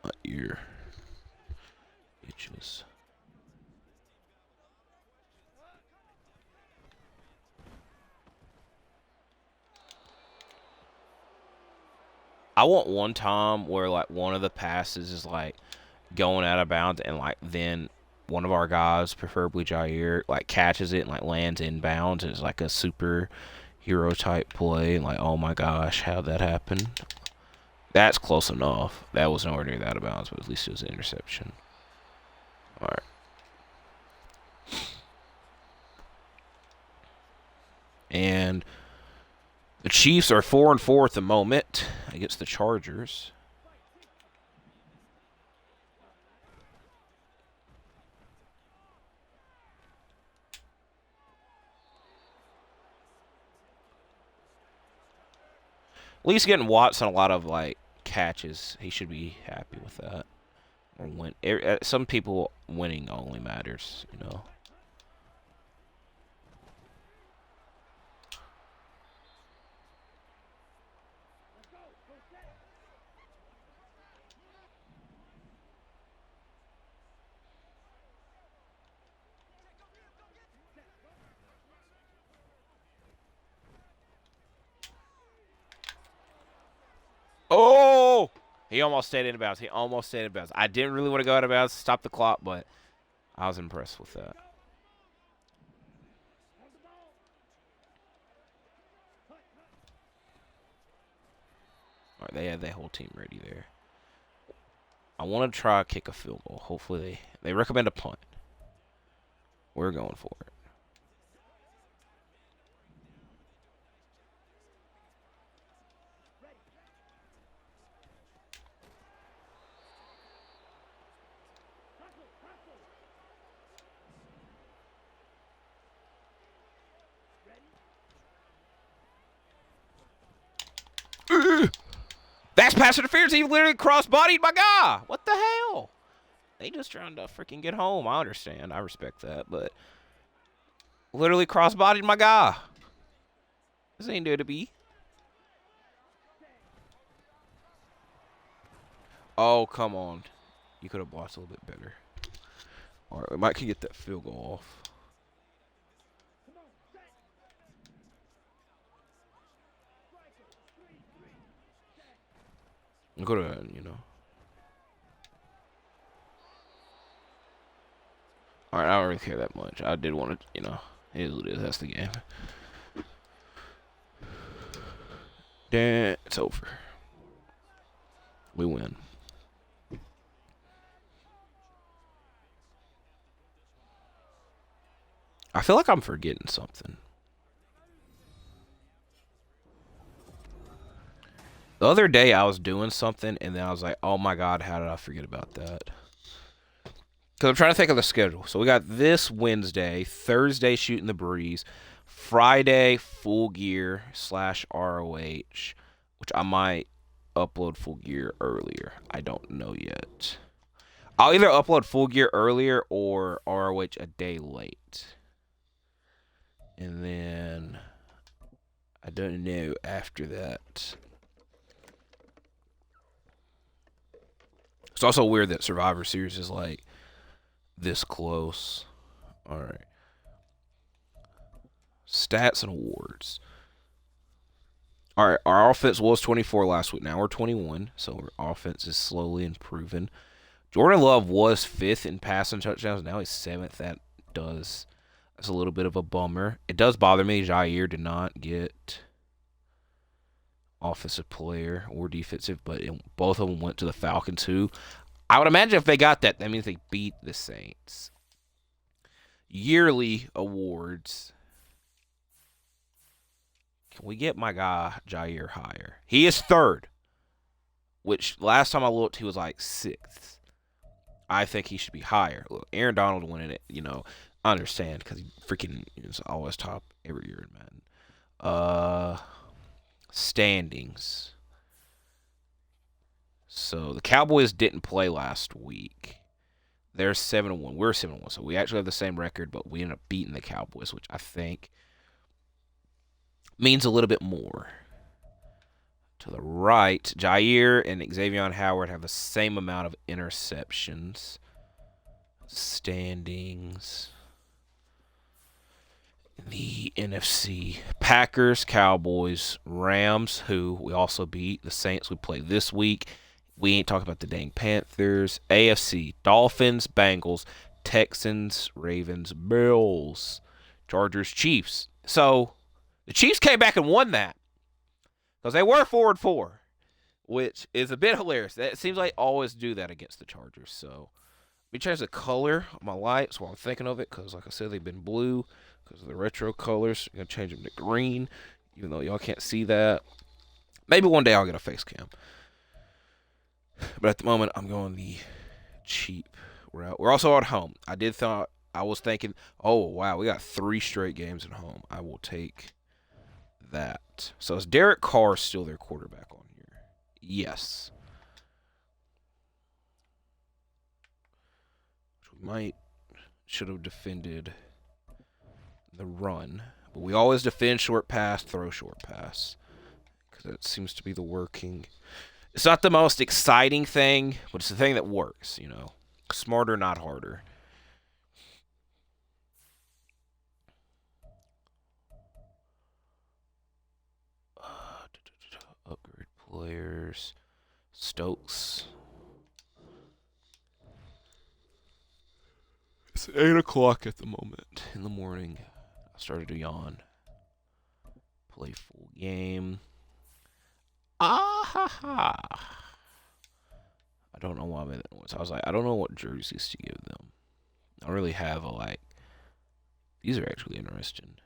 My ear itches. I want one time where like one of the passes is like going out of bounds and like then one of our guys, preferably Jair, like catches it and like lands inbounds and it's like a super hero type play and like, oh my gosh, how'd that happen? That's close enough. That was nowhere near that out of bounds, but at least it was an interception. All right. And the Chiefs are 4-4 at the moment against the Chargers. At least getting Watson a lot of like catches. He should be happy with that. Or win. Some people winning only matters, you know. Oh! He almost stayed in bounds. He almost stayed in bounds. I didn't really want to go out of bounds, stop the clock, but I was impressed with that. All right, they had their whole team ready there. I want to try kick a field goal. Hopefully they recommend a punt. We're going for it. pass interference. He literally cross-bodied my guy. What the hell? They just trying to freaking get home. I understand. I respect that, but literally cross-bodied my guy. This ain't there to be. Oh, come on. You could have blocked a little bit better. All right, we might could get that field goal off. Go to, you know. All right, I don't really care that much. I did want to, you know, it is what it is. That's the game. Then it's over. We win. I feel like I'm forgetting something. The other day I was doing something and then I was like, oh my God, how did I forget about that? Because I'm trying to think of the schedule. So we got this Wednesday, Thursday Shooting the Breeze, Friday Full Gear / ROH, which I might upload Full Gear earlier. I don't know yet. I'll either upload Full Gear earlier or ROH a day late. And then I don't know after that. It's also weird that Survivor Series is like this close. All right. Stats and awards. All right, our offense was 24 last week. Now we're 21, so our offense is slowly improving. Jordan Love was 5th in passing touchdowns. Now he's 7th. That's a little bit of a bummer. It does bother me. Jair did not get offensive player or defensive, but both of them went to the Falcons, who I would imagine if they got that, that means they beat the Saints. Yearly awards. Can we get my guy Jair higher? He is 3rd, which last time I looked, he was like 6th. I think he should be higher. Look, Aaron Donald winning it, you know, I understand because he freaking is always top every year in Madden. Standings. So the Cowboys didn't play last week. They're 7-1. We're 7-1. So we actually have the same record, but we ended up beating the Cowboys, which I think means a little bit more. To the right, Jair and Xavier Howard have the same amount of interceptions. Standings. The NFC, Packers, Cowboys, Rams, who we also beat. The Saints we play this week. We ain't talking about the dang Panthers. AFC, Dolphins, Bengals, Texans, Ravens, Bills, Chargers, Chiefs. So the Chiefs came back and won that because they were 4-4, which is a bit hilarious. It seems like I always do that against the Chargers. So let me change the color of my lights while I'm thinking of it because, like I said, they've been blue because of the retro colors. I'm going to change them to green, even though y'all can't see that. Maybe one day I'll get a face cam. But at the moment, I'm going the cheap route. We're also at home. I was thinking, oh, wow, we got 3 straight games at home. I will take that. So is Derek Carr still their quarterback on here? Yes. We should have defended the run. But we always defend short pass, throw short pass. Because that seems to be the working. It's not the most exciting thing, but it's the thing that works, you know. Smarter, not harder. Upgrade players. Stokes. It's 8 o'clock at the moment in the morning. I started to yawn. Play full game. Ah ha ha. I don't know why I made that noise. I was like, I don't know what jerseys to give them. I don't really have a like. These are actually interesting.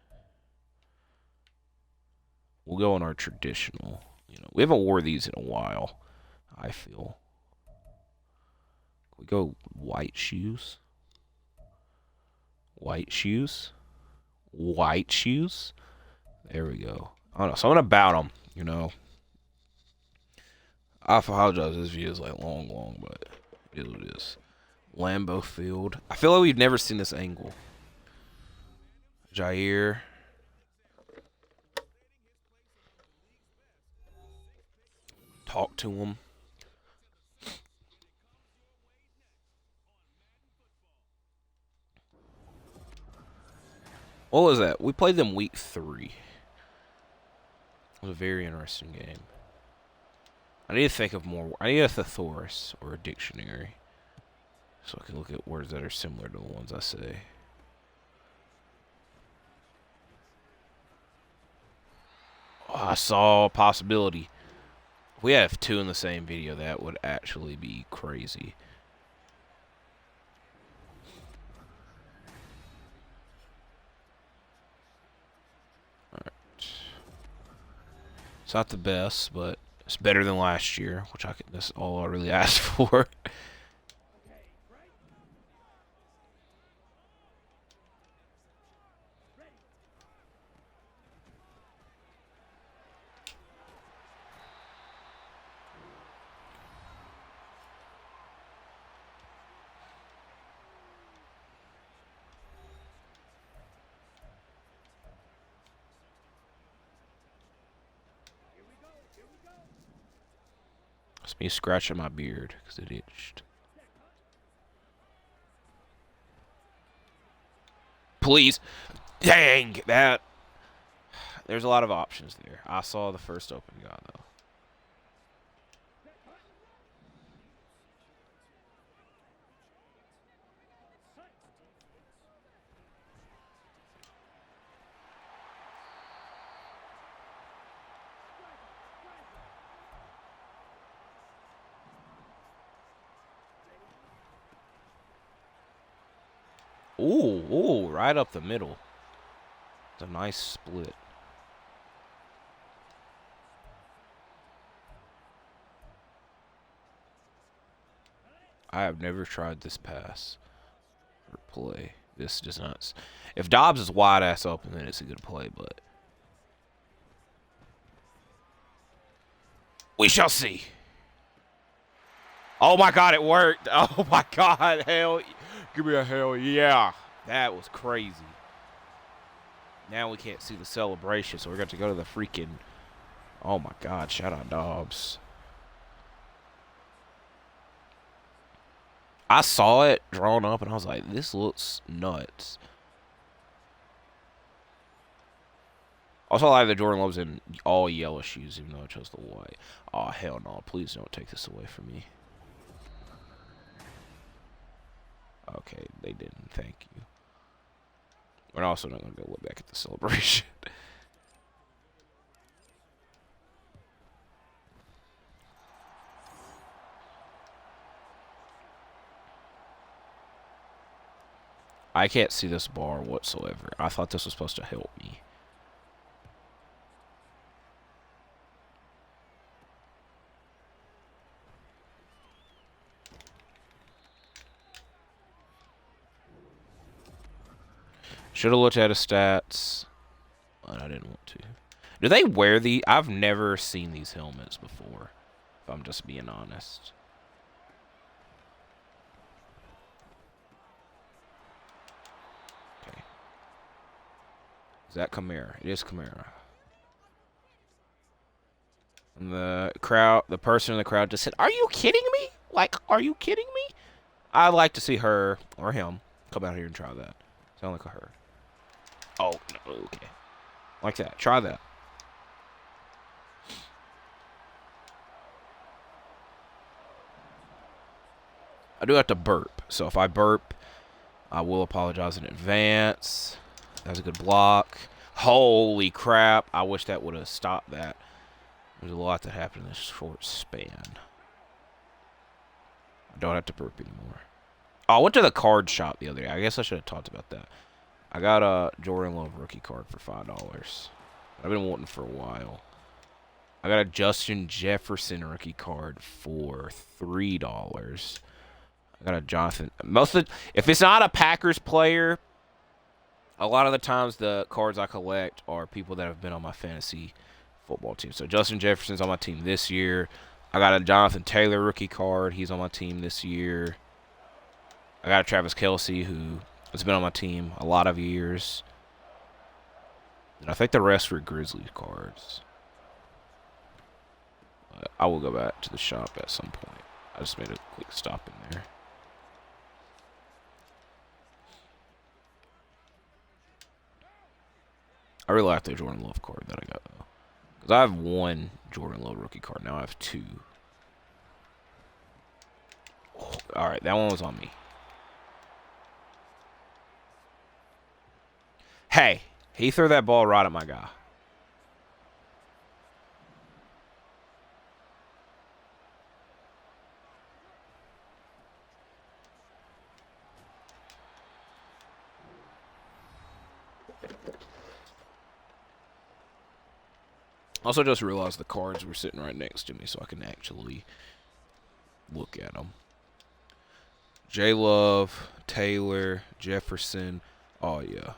We'll go on our traditional. You know, we haven't wore these in a while. I feel. We go white shoes. White shoes. White shoes. There we go. I don't know. Something about them, you know. I apologize. This video is like long, but it is what it is. Lambeau Field. I feel like we've never seen this angle. Jair. Talk to him. What was that? We played them week 3. It was a very interesting game. I need to think of more. I need a thesaurus or a dictionary so I can look at words that are similar to the ones I say. Oh, I saw a possibility. If we have 2 in the same video, that would actually be crazy. Alright. It's not the best, but it's better than last year, which that's all I really asked for. It's me scratching my beard because it itched. Please. Dang, that. There's a lot of options there. I saw the first open guy, though. Ooh, right up the middle. It's a nice split. I have never tried this pass or play. This does not. If Dobbs is wide ass open, then it's a good play, but we shall see. Oh my God, it worked. Oh my God, hell. Give me a hell yeah. That was crazy. Now we can't see the celebration, so we're going to go to the freaking... Oh my God, shout out Dobbs. I saw it drawn up, and I was like, this looks nuts. Also, I like that Jordan Love's in all yellow shoes, even though I chose the white. Oh, hell no. Please don't take this away from me. Okay, they didn't. Thank you. We're also not going to go look back at the celebration. I can't see this bar whatsoever. I thought this was supposed to help me. Should have looked at his stats, but I didn't want to. Do they wear the? I've never seen these helmets before, if I'm just being honest. Okay. Is that Kamara? It is Kamara. And the crowd, the person in the crowd just said, "Are you kidding me? Like, are you kidding me?" I'd like to see her or him come out here and try that. Sound like a her. Oh, no, okay. Like that. Try that. I do have to burp. So if I burp, I will apologize in advance. That was a good block. Holy crap. I wish that would have stopped that. There's a lot that happened in this short span. I don't have to burp anymore. Oh, I went to the card shop the other day. I guess I should have talked about that. I got a Jordan Love rookie card for $5. I've been wanting for a while. I got a Justin Jefferson rookie card for $3. I got a Jonathan. If it's not a Packers player, a lot of the times the cards I collect are people that have been on my fantasy football team. So Justin Jefferson's on my team this year. I got a Jonathan Taylor rookie card. He's on my team this year. I got a Travis Kelce, who has been on my team a lot of years. And I think the rest were Grizzlies cards. But I will go back to the shop at some point. I just made a quick stop in there. I really like the Jordan Love card that I got, though. Because I have one Jordan Love rookie card. Now I have two. Oh, alright, that one was on me. Hey, he threw that ball right at my guy. Also, just realized the cards were sitting right next to me, so I can actually look at them. J. Love, Taylor, Jefferson. Oh, yeah.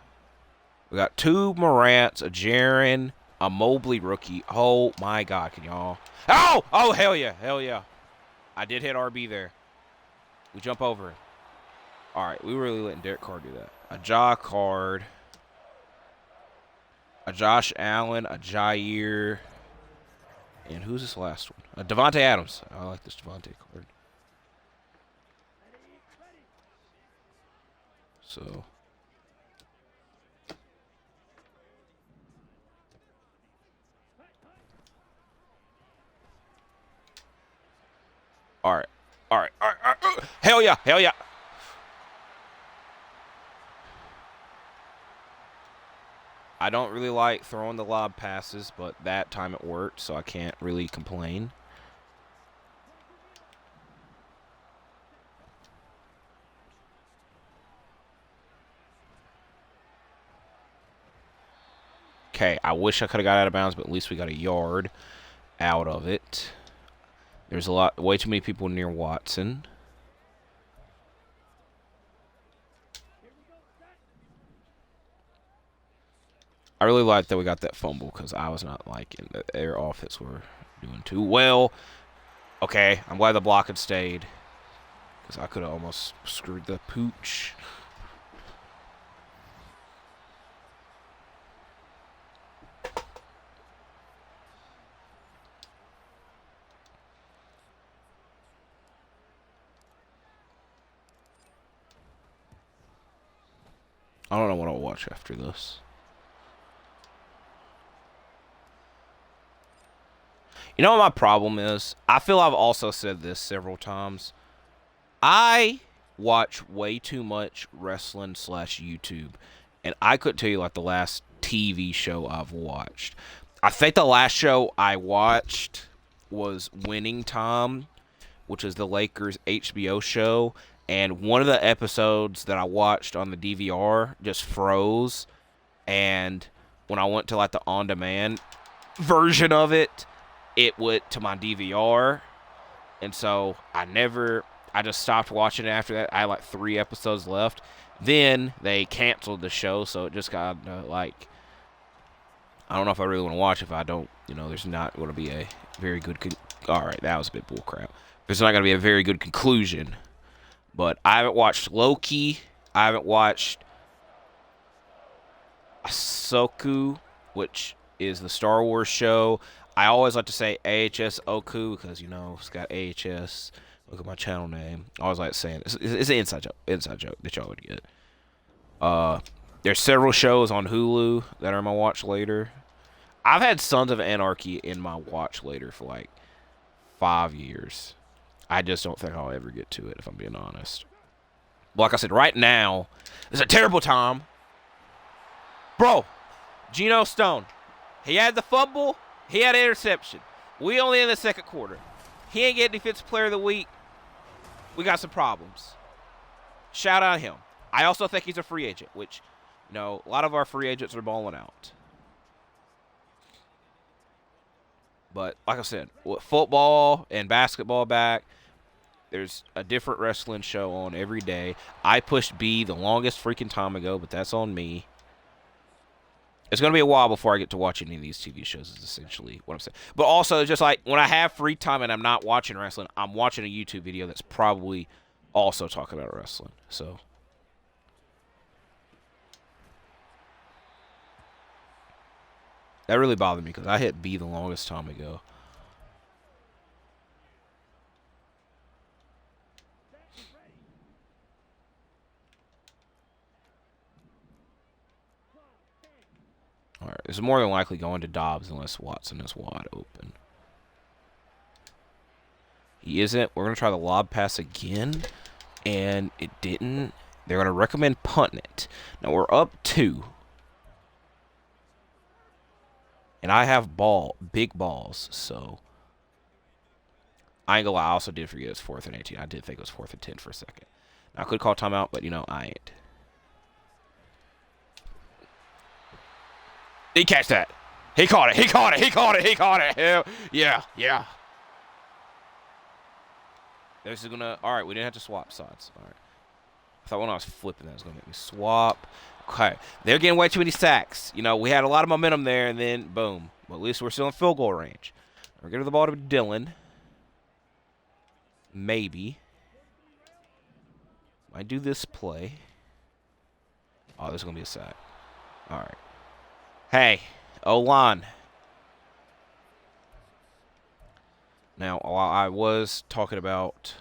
We got two Morants, a Jaron, a Mobley rookie. Oh, my God. Can y'all... Oh! Oh, hell yeah. Hell yeah. I did hit RB there. We jump over it. All right. We were really letting Derek Carr do that. A Ja card. A Josh Allen, a Jair, and who's this last one? A Devontae Adams. I like this Devontae card. So, all right. Hell yeah, hell yeah. I don't really like throwing the lob passes, but that time it worked, so I can't really complain. Okay, I wish I could have got out of bounds, but at least we got a yard out of it. There's way too many people near Watson. I really like that we got that fumble because I was not liking that their offense were doing too well. Okay, I'm glad the block had stayed because I could have almost screwed the pooch. I don't know what I'll watch after this. You know what my problem is? I feel I've also said this several times. I watch way too much wrestling / YouTube. And I couldn't tell you like the last TV show I've watched. I think the last show I watched was Winning Time, which is the Lakers HBO show. And one of the episodes that I watched on the DVR just froze. And when I went to like the on-demand version of it, it went to my DVR, and so I just stopped watching it after that. I had like 3 episodes left. Then they canceled the show, so it just got like, I don't know if I really want to watch it if I don't, there's not going to be a very good, all right, that was a bit bullcrap. There's not going to be a very good conclusion, but I haven't watched Loki. I haven't watched Ahsoka, which is the Star Wars show. I always like to say AHS Oku because, it's got AHS. Look at my channel name. I always like saying it. It's an inside joke that y'all would get. There's several shows on Hulu that are in my watch later. I've had Sons of Anarchy in my watch later for like 5 years. I just don't think I'll ever get to it, if I'm being honest. But like I said, right now, it's a terrible time. Bro, Geno Stone, he had the fumble. He had an interception. We only in the second quarter. He ain't getting Defensive Player of the Week. We got some problems. Shout out him. I also think he's a free agent, which, a lot of our free agents are balling out. But like I said, with football and basketball back, there's a different wrestling show on every day. I pushed B the longest freaking time ago, but that's on me. It's going to be a while before I get to watch any of these TV shows is essentially what I'm saying. But also, just like when I have free time and I'm not watching wrestling, I'm watching a YouTube video that's probably also talking about wrestling. So that really bothered me because I hit B the longest time ago. All right, it's more than likely going to Dobbs unless Watson is wide open. He isn't. We're going to try the lob pass again, and it didn't. They're going to recommend punting it. Now, we're up 2. And I have big balls, so I ain't going to lie. I also did forget it's 4th and 18. I did think it was 4th and 10 for a second. Now, I could call timeout, but, I ain't. He catch that. He caught it. He caught it. He caught it. He caught it. Hell, yeah. This is going to... All right, we didn't have to swap sides. All right. I thought when I was flipping that was going to make me swap. Okay. They're getting way too many sacks. We had a lot of momentum there, and then boom. But at least we're still in field goal range. We're getting the ball to Dylan. Maybe. Might do this play. Oh, there's going to be a sack. All right. Hey, O-line. Now, while I was talking about,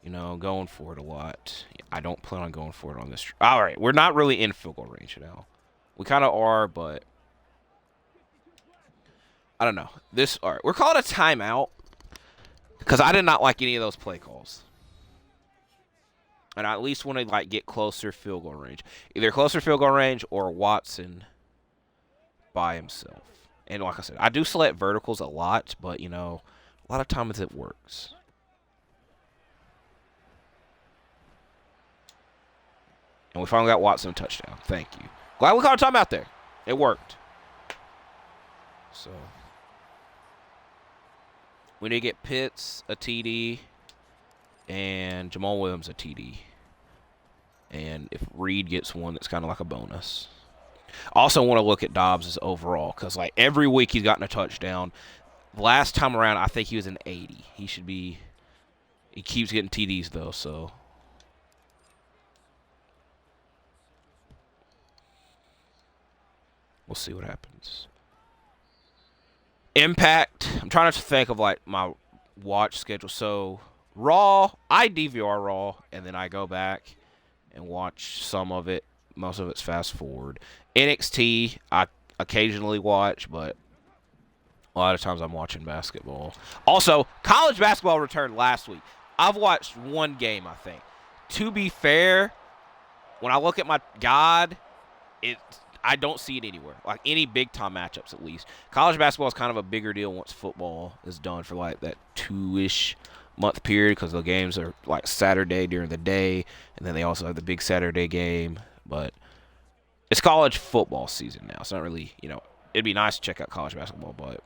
going for it a lot, I don't plan on going for it on this. All right, we're not really in field goal range now. We kind of are, but I don't know. All right, we're calling a timeout because I did not like any of those play calls. And I at least want to, get closer field goal range. Either closer field goal range or Watson by himself. And like I said, I do select verticals a lot, but, a lot of times it works. And we finally got Watson a touchdown. Thank you. Glad we caught a timeout there. It worked. So, we need to get Pitts a TD and Jamaal Williams a TD. And if Reed gets one, that's kind of like a bonus. I also want to look at Dobbs' overall because, every week he's gotten a touchdown. Last time around, I think he was an 80. He should be – he keeps getting TDs, though, so. We'll see what happens. Impact. I'm trying not to think of, my watch schedule. So, Raw, I DVR Raw, and then I go back and watch some of it. Most of it's fast forward. NXT, I occasionally watch, but a lot of times I'm watching basketball. Also, college basketball returned last week. I've watched one game, I think. To be fair, when I look at my guide, I don't see it anywhere. Any big-time matchups, at least. College basketball is kind of a bigger deal once football is done for, that 2-ish month period because the games are, Saturday during the day, and then they also have the big Saturday game. But it's college football season now. It's not really, it'd be nice to check out college basketball, but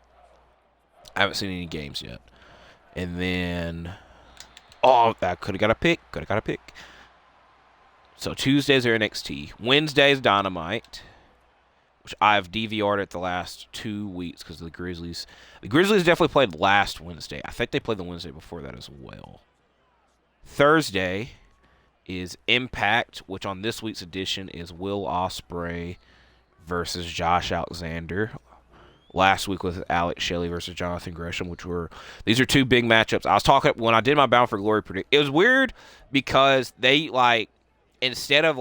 I haven't seen any games yet. And then, I could have got a pick. So Tuesdays are NXT. Wednesdays, Dynamite, which I've DVR'd it the last 2 weeks because of the Grizzlies. The Grizzlies definitely played last Wednesday. I think they played the Wednesday before that as well. Thursday is Impact, which on this week's edition is Will Ospreay versus Josh Alexander. Last week was Alex Shelley versus Jonathan Gresham, these are 2 big matchups. I was talking when I did my Bound for Glory predict. It was weird because they instead of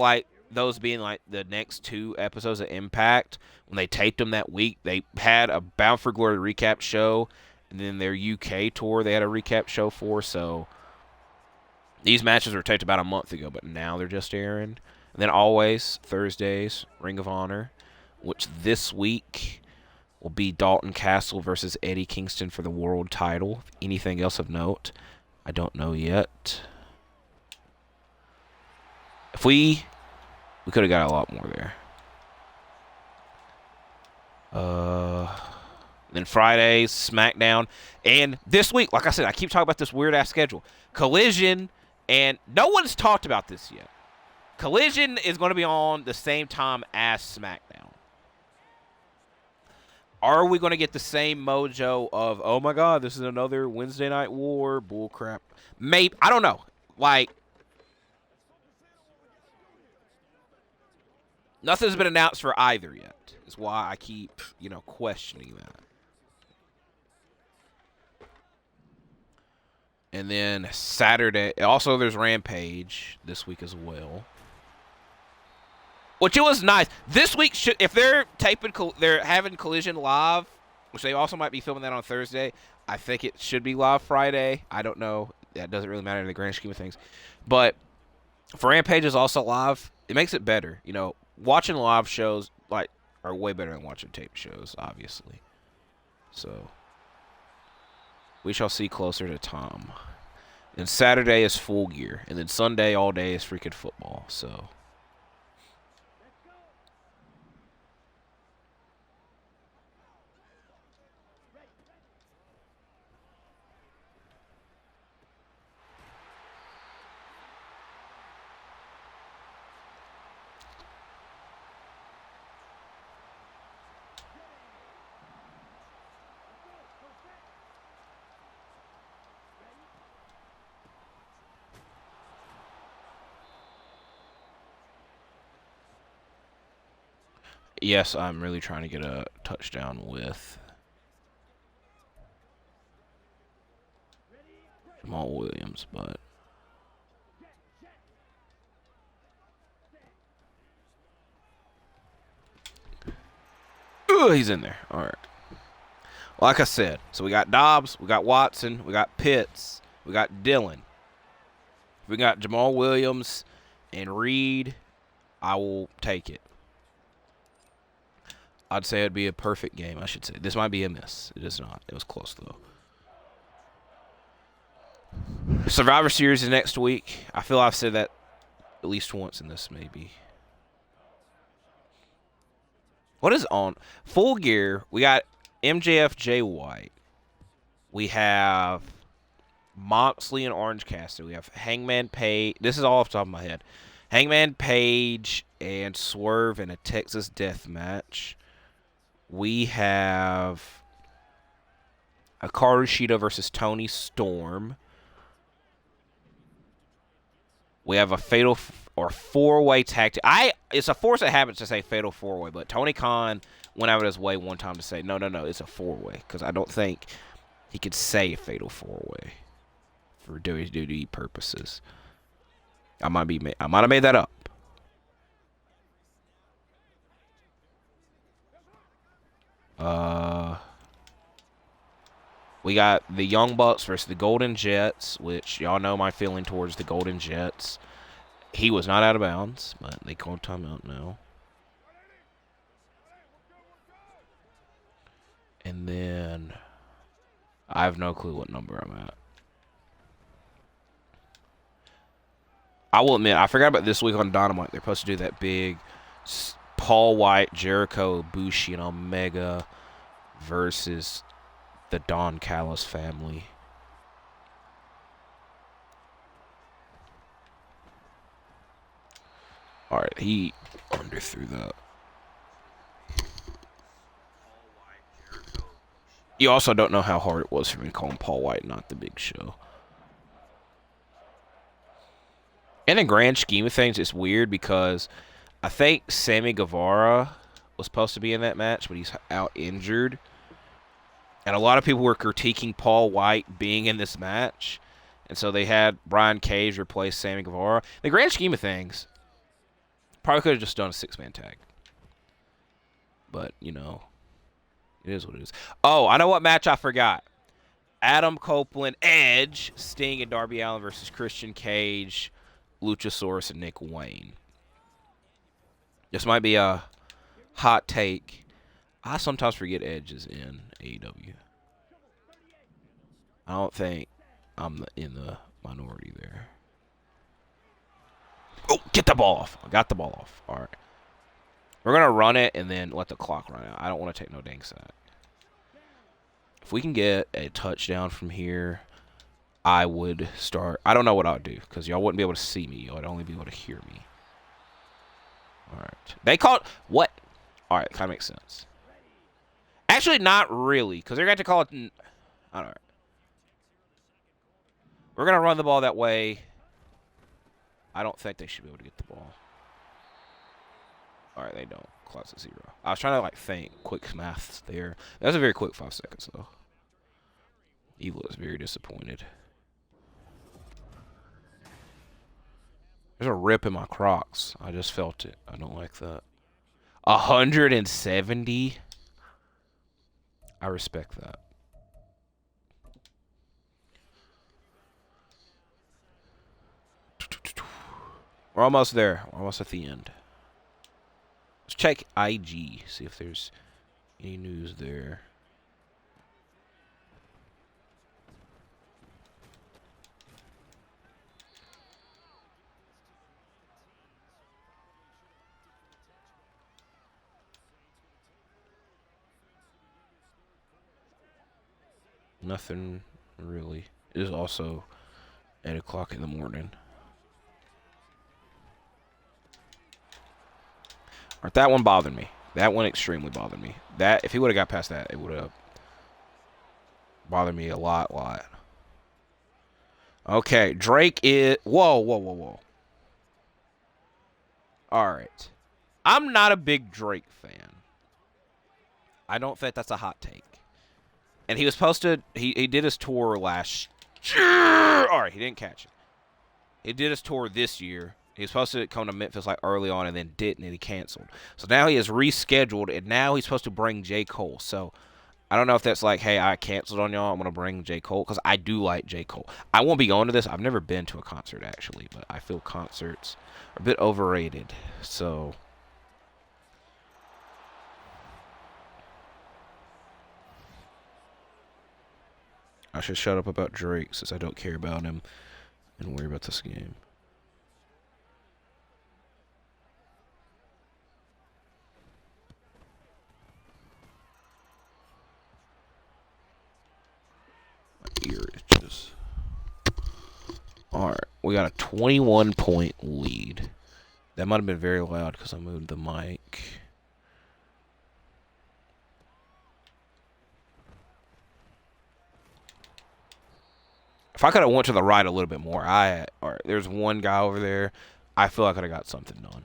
those being the next 2 episodes of Impact, when they taped them that week, they had a Bound for Glory recap show, and then their UK tour they had a recap show for, so these matches were taped about a month ago, but now they're just airing. And then always, Thursdays, Ring of Honor, which this week will be Dalton Castle versus Eddie Kingston for the world title. Anything else of note? I don't know yet. If we could have got a lot more there. Then Fridays, SmackDown. And this week, like I said, I keep talking about this weird-ass schedule. Collision, and no one's talked about this yet. Collision is going to be on the same time as SmackDown. Are we going to get the same mojo of, oh my God, this is another Wednesday Night War bullcrap? Maybe. I don't know. Like, nothing's been announced for either yet. Is why I keep, questioning that. And then Saturday, also there's Rampage this week as well. Which it was nice. This week, if they're they're having Collision live, which they also might be filming that on Thursday. I think it should be live Friday. I don't know. That doesn't really matter in the grand scheme of things. But if Rampage is also live, it makes it better. Watching live shows are way better than watching tape shows, obviously. So we shall see closer to time. And Saturday is Full Gear, and then Sunday all day is freaking football. So. Yes, I'm really trying to get a touchdown with Jamaal Williams, but he's in there. All right. Like I said, so we got Dobbs, we got Watson, we got Pitts, we got Dillon. We got Jamaal Williams and Reed. I will take it. I'd say it'd be a perfect game, I should say. This might be a miss. It is not. It was close, though. Survivor Series is next week. I feel I've said that at least once in this, maybe. What is on? Full Gear, we got MJF Jay White. We have Moxley and Orange Cassidy. We have Hangman Page. This is all off the top of my head. Hangman Page and Swerve in a Texas death match. We have Hikaru Shida versus Tony Storm. We have a fatal or four-way tag team. It's a force of habit to say fatal four-way, but Tony Khan went out of his way one time to say, no, it's a four-way, because I don't think he could say a fatal four-way for WWE purposes. I might have made that up. We got the Young Bucks versus the Golden Jets, which y'all know my feeling towards the Golden Jets. He was not out of bounds, but they called timeout now. And then I have no clue what number I'm at. I will admit, I forgot about this week on Dynamite. They're supposed to do that big Paul White, Jericho, Bushi, and Omega versus the Don Callis family. All right, he underthrew that. You also don't know how hard it was for me to call him Paul White, not the Big Show. In the grand scheme of things, it's weird because I think Sammy Guevara was supposed to be in that match, but he's out injured. And a lot of people were critiquing Paul White being in this match. And so they had Brian Cage replace Sammy Guevara. The grand scheme of things, probably could have just done a six-man tag. But, it is what it is. Oh, I know what match I forgot. Adam Copeland, Edge, Sting, and Darby Allin versus Christian Cage, Luchasaurus, and Nick Wayne. This might be a hot take. I sometimes forget Edge is in AEW. I don't think I'm in the minority there. Oh, get the ball off. I got the ball off. All right. We're going to run it and then let the clock run out. I don't want to take no dang sack. If we can get a touchdown from here, I would start. I don't know what I would do because y'all wouldn't be able to see me. Y'all would only be able to hear me. All right. They called what? All right. Kind of makes sense. Actually, not really, because they're going to call it. I don't know. We're going to run the ball that way. I don't think they should be able to get the ball. All right, they don't. Close to 0. I was trying to, like, think. Quick maths there. That was a very quick 5 seconds, though. Evil is very disappointed. There's a rip in my Crocs. I just felt it. I don't like that. 170? I respect that. We're almost there. We're almost at the end. Let's check IG. See if there's any news there. Nothing really. It is also 8 o'clock in the morning. Alright, that one bothered me. That one extremely bothered me. That if he would have got past that, it would have bothered me a lot. Okay, Drake is... Whoa. Alright. I'm not a big Drake fan. I don't think that's a hot take. And he was supposed to... He did his tour last year. Alright, he didn't catch it. He did his tour this year. He was supposed to come to Memphis like early on and then didn't, and he canceled. So now he has rescheduled, and now he's supposed to bring J. Cole. So I don't know if that's like, hey, I canceled on y'all. I'm going to bring J. Cole because I do like J. Cole. I won't be going to this. I've never been to a concert, actually, but I feel concerts are a bit overrated. So I should shut up about Drake since I don't care about him and worry about this game. Ear itches. Alright, we got a 21-point lead. That might have been very loud because I moved the mic. If I could have went to the right a little bit more, alright, there's one guy over there. I feel I could have got something done.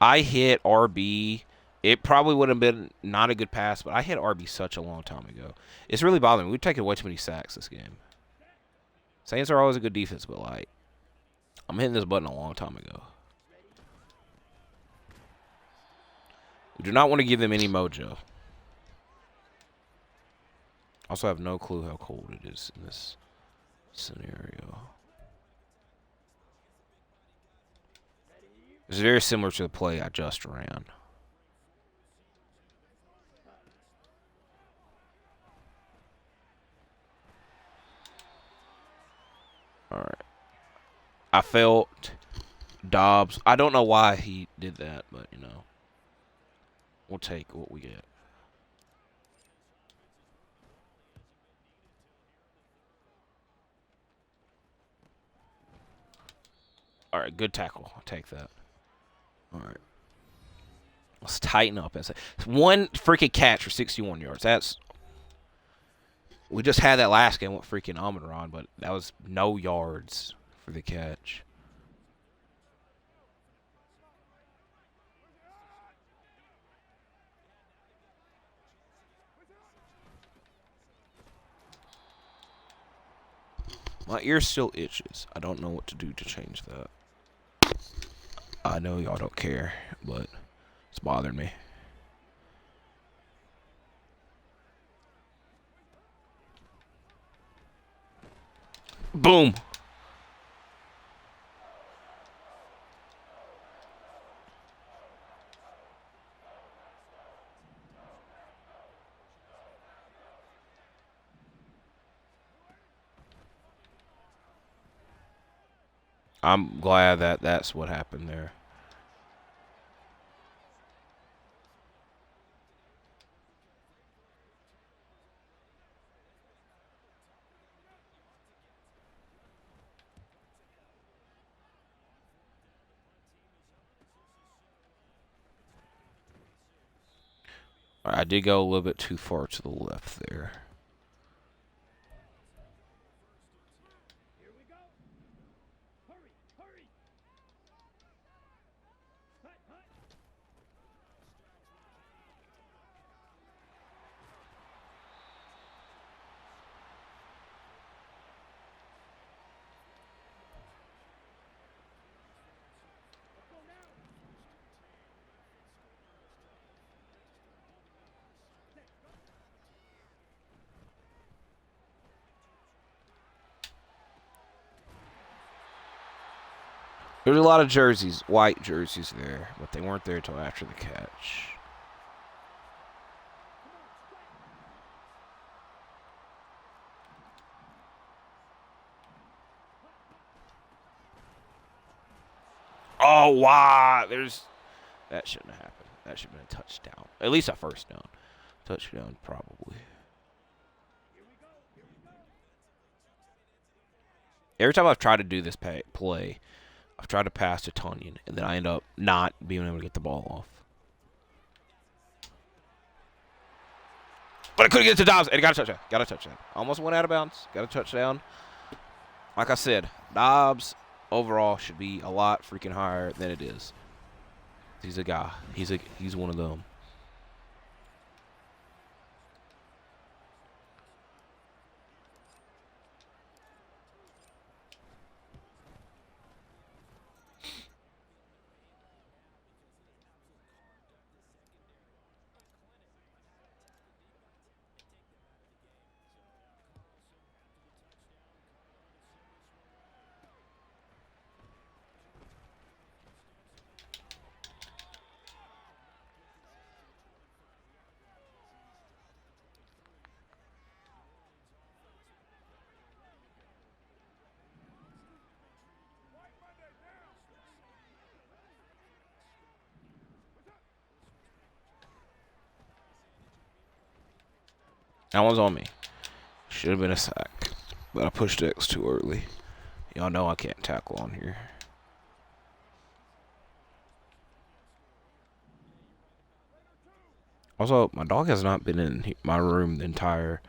I hit RB. It probably would have been not a good pass, but I hit RB such a long time ago. It's really bothering me. We've taken way too many sacks this game. Saints are always a good defense, but, like, I'm hitting this button a long time ago. We do not want to give them any mojo. Also have no clue how cold it is in this scenario. It's very similar to the play I just ran. Alright. I felt Dobbs. I don't know why he did that, but, you know. We'll take what we get. Alright, good tackle. I'll take that. Alright. Let's tighten up. One freaking catch for 61 yards. That's... We just had that last game with freaking Amon-Ra, but that was no yards for the catch. My ear still itches. I don't know what to do to change that. I know y'all don't care, but it's bothering me. Boom. I'm glad that that's what happened there. All right, I did go a little bit too far to the left there. There's a lot of jerseys, white jerseys there, but they weren't there until after the catch. Oh, wow. That shouldn't have happened. That should have been a touchdown. At least a first down. Touchdown, probably. Every time I've tried to do this play, I've tried to pass to Tunyon, and then I end up not being able to get the ball off. But I couldn't get it to Dobbs, and got a touchdown. Got a touchdown. Almost went out of bounds. Got a touchdown. Like I said, Dobbs overall should be a lot freaking higher than it is. He's a guy. He's one of them. That one's on me. Should have been a sack. But I pushed X too early. Y'all know I can't tackle on here. Also, my dog has not been in my room the entire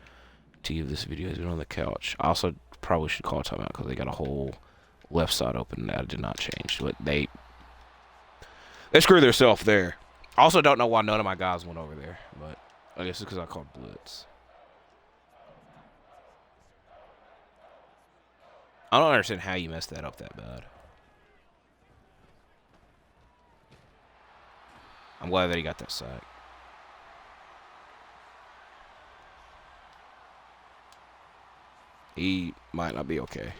of this video. He's been on the couch. I also probably should call a timeout because they got a whole left side open that I did not change. But they screwed themselves there. I also don't know why none of my guys went over there. But I guess it's because I called blitz. I don't understand how you messed that up that bad. I'm glad that he got that sack. He might not be okay.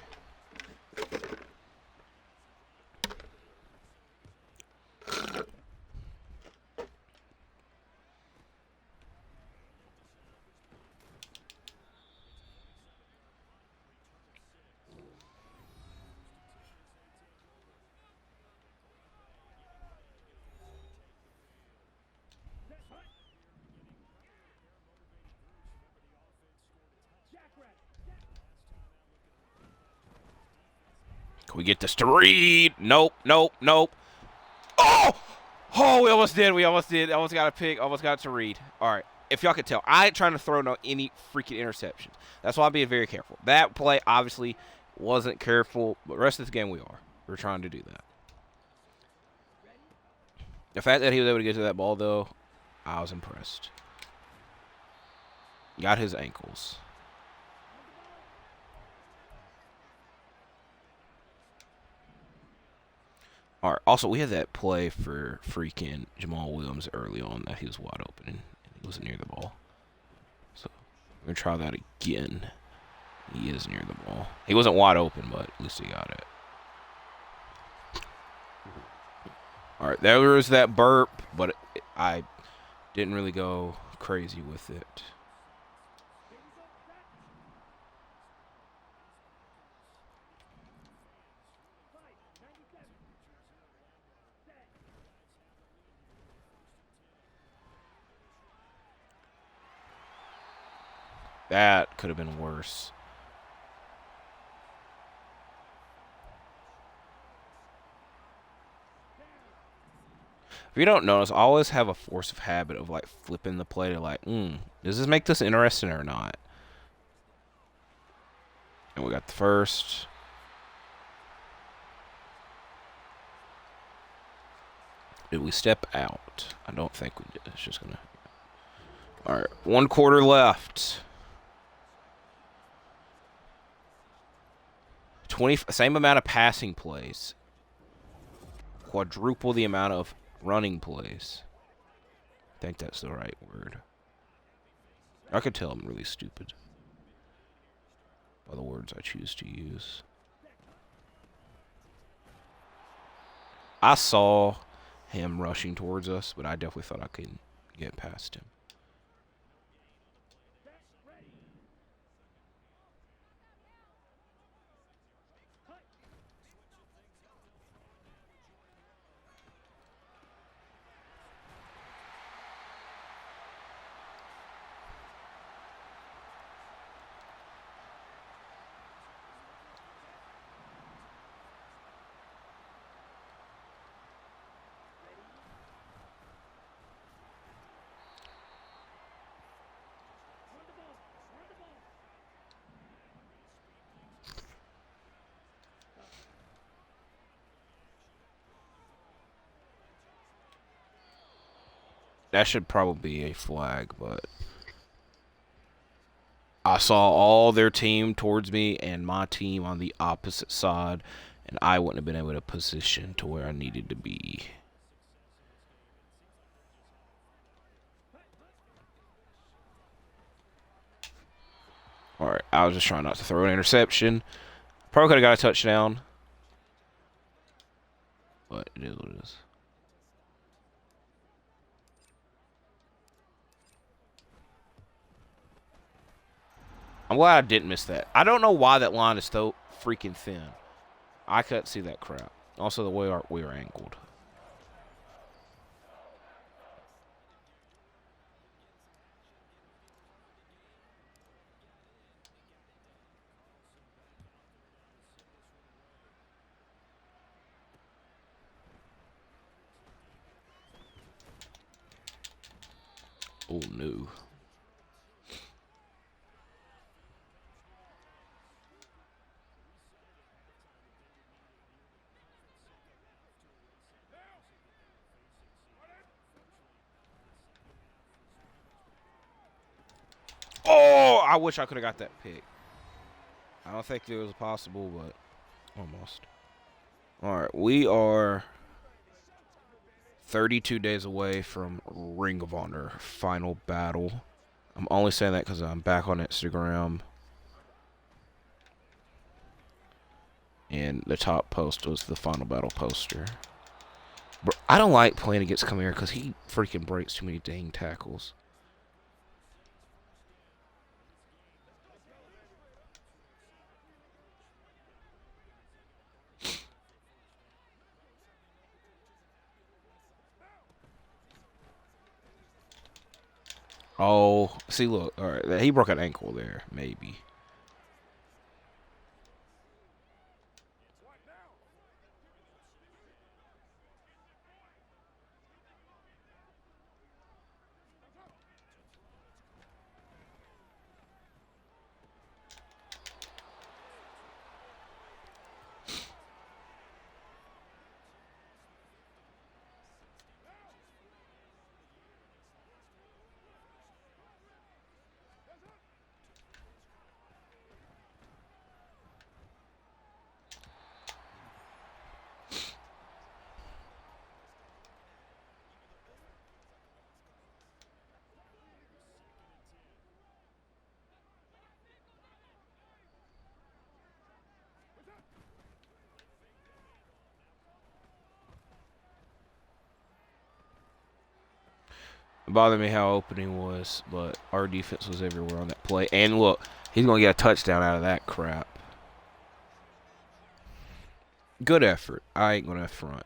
Can we get this to Reed? Nope, nope, nope. Oh! Oh, we almost did. We almost did. Almost got a pick. Almost got it to Reed. All right. If y'all could tell, I ain't trying to throw any freaking interceptions. That's why I'm being very careful. That play obviously wasn't careful, but the rest of this game we are. We're trying to do that. The fact that he was able to get to that ball, though, I was impressed. Got his ankles. All right. Also, we had that play for freaking Jamaal Williams early on that he was wide open and he wasn't near the ball. So we're going to try that again. He is near the ball. He wasn't wide open, but at least he got it. All right. There was that burp, but I didn't really go crazy with it. That could have been worse. If you don't notice, I always have a force of habit of like flipping the play to like, does this make this interesting or not? And we got the first. Did we step out? I don't think we did. It's just gonna. All right, 1 quarter left. 20, same amount of passing plays. Quadruple the amount of running plays. I think that's the right word. I could tell I'm really stupid by the words I choose to use. I saw him rushing towards us, but I definitely thought I couldn't get past him. That should probably be a flag, but I saw all their team towards me and my team on the opposite side, and I wouldn't have been able to position to where I needed to be. Alright, I was just trying not to throw an interception. Probably could have got a touchdown. But it is what it is. I'm glad I didn't miss that. I don't know why that line is so freaking thin. I couldn't see that crap. Also, the way we were angled. Oh, no. Oh, I wish I could have got that pick. I don't think it was possible, but almost. All right, we are 32 days away from Ring of Honor Final Battle. I'm only saying that because I'm back on Instagram. And the top post was the Final Battle poster. Bro, I don't like playing against Khmer because he freaking breaks too many dang tackles. Oh, see, look. All right, he broke an ankle there, maybe. It bothered me how open he was, but our defense was everywhere on that play. And look, he's going to get a touchdown out of that crap. Good effort. I ain't going to front.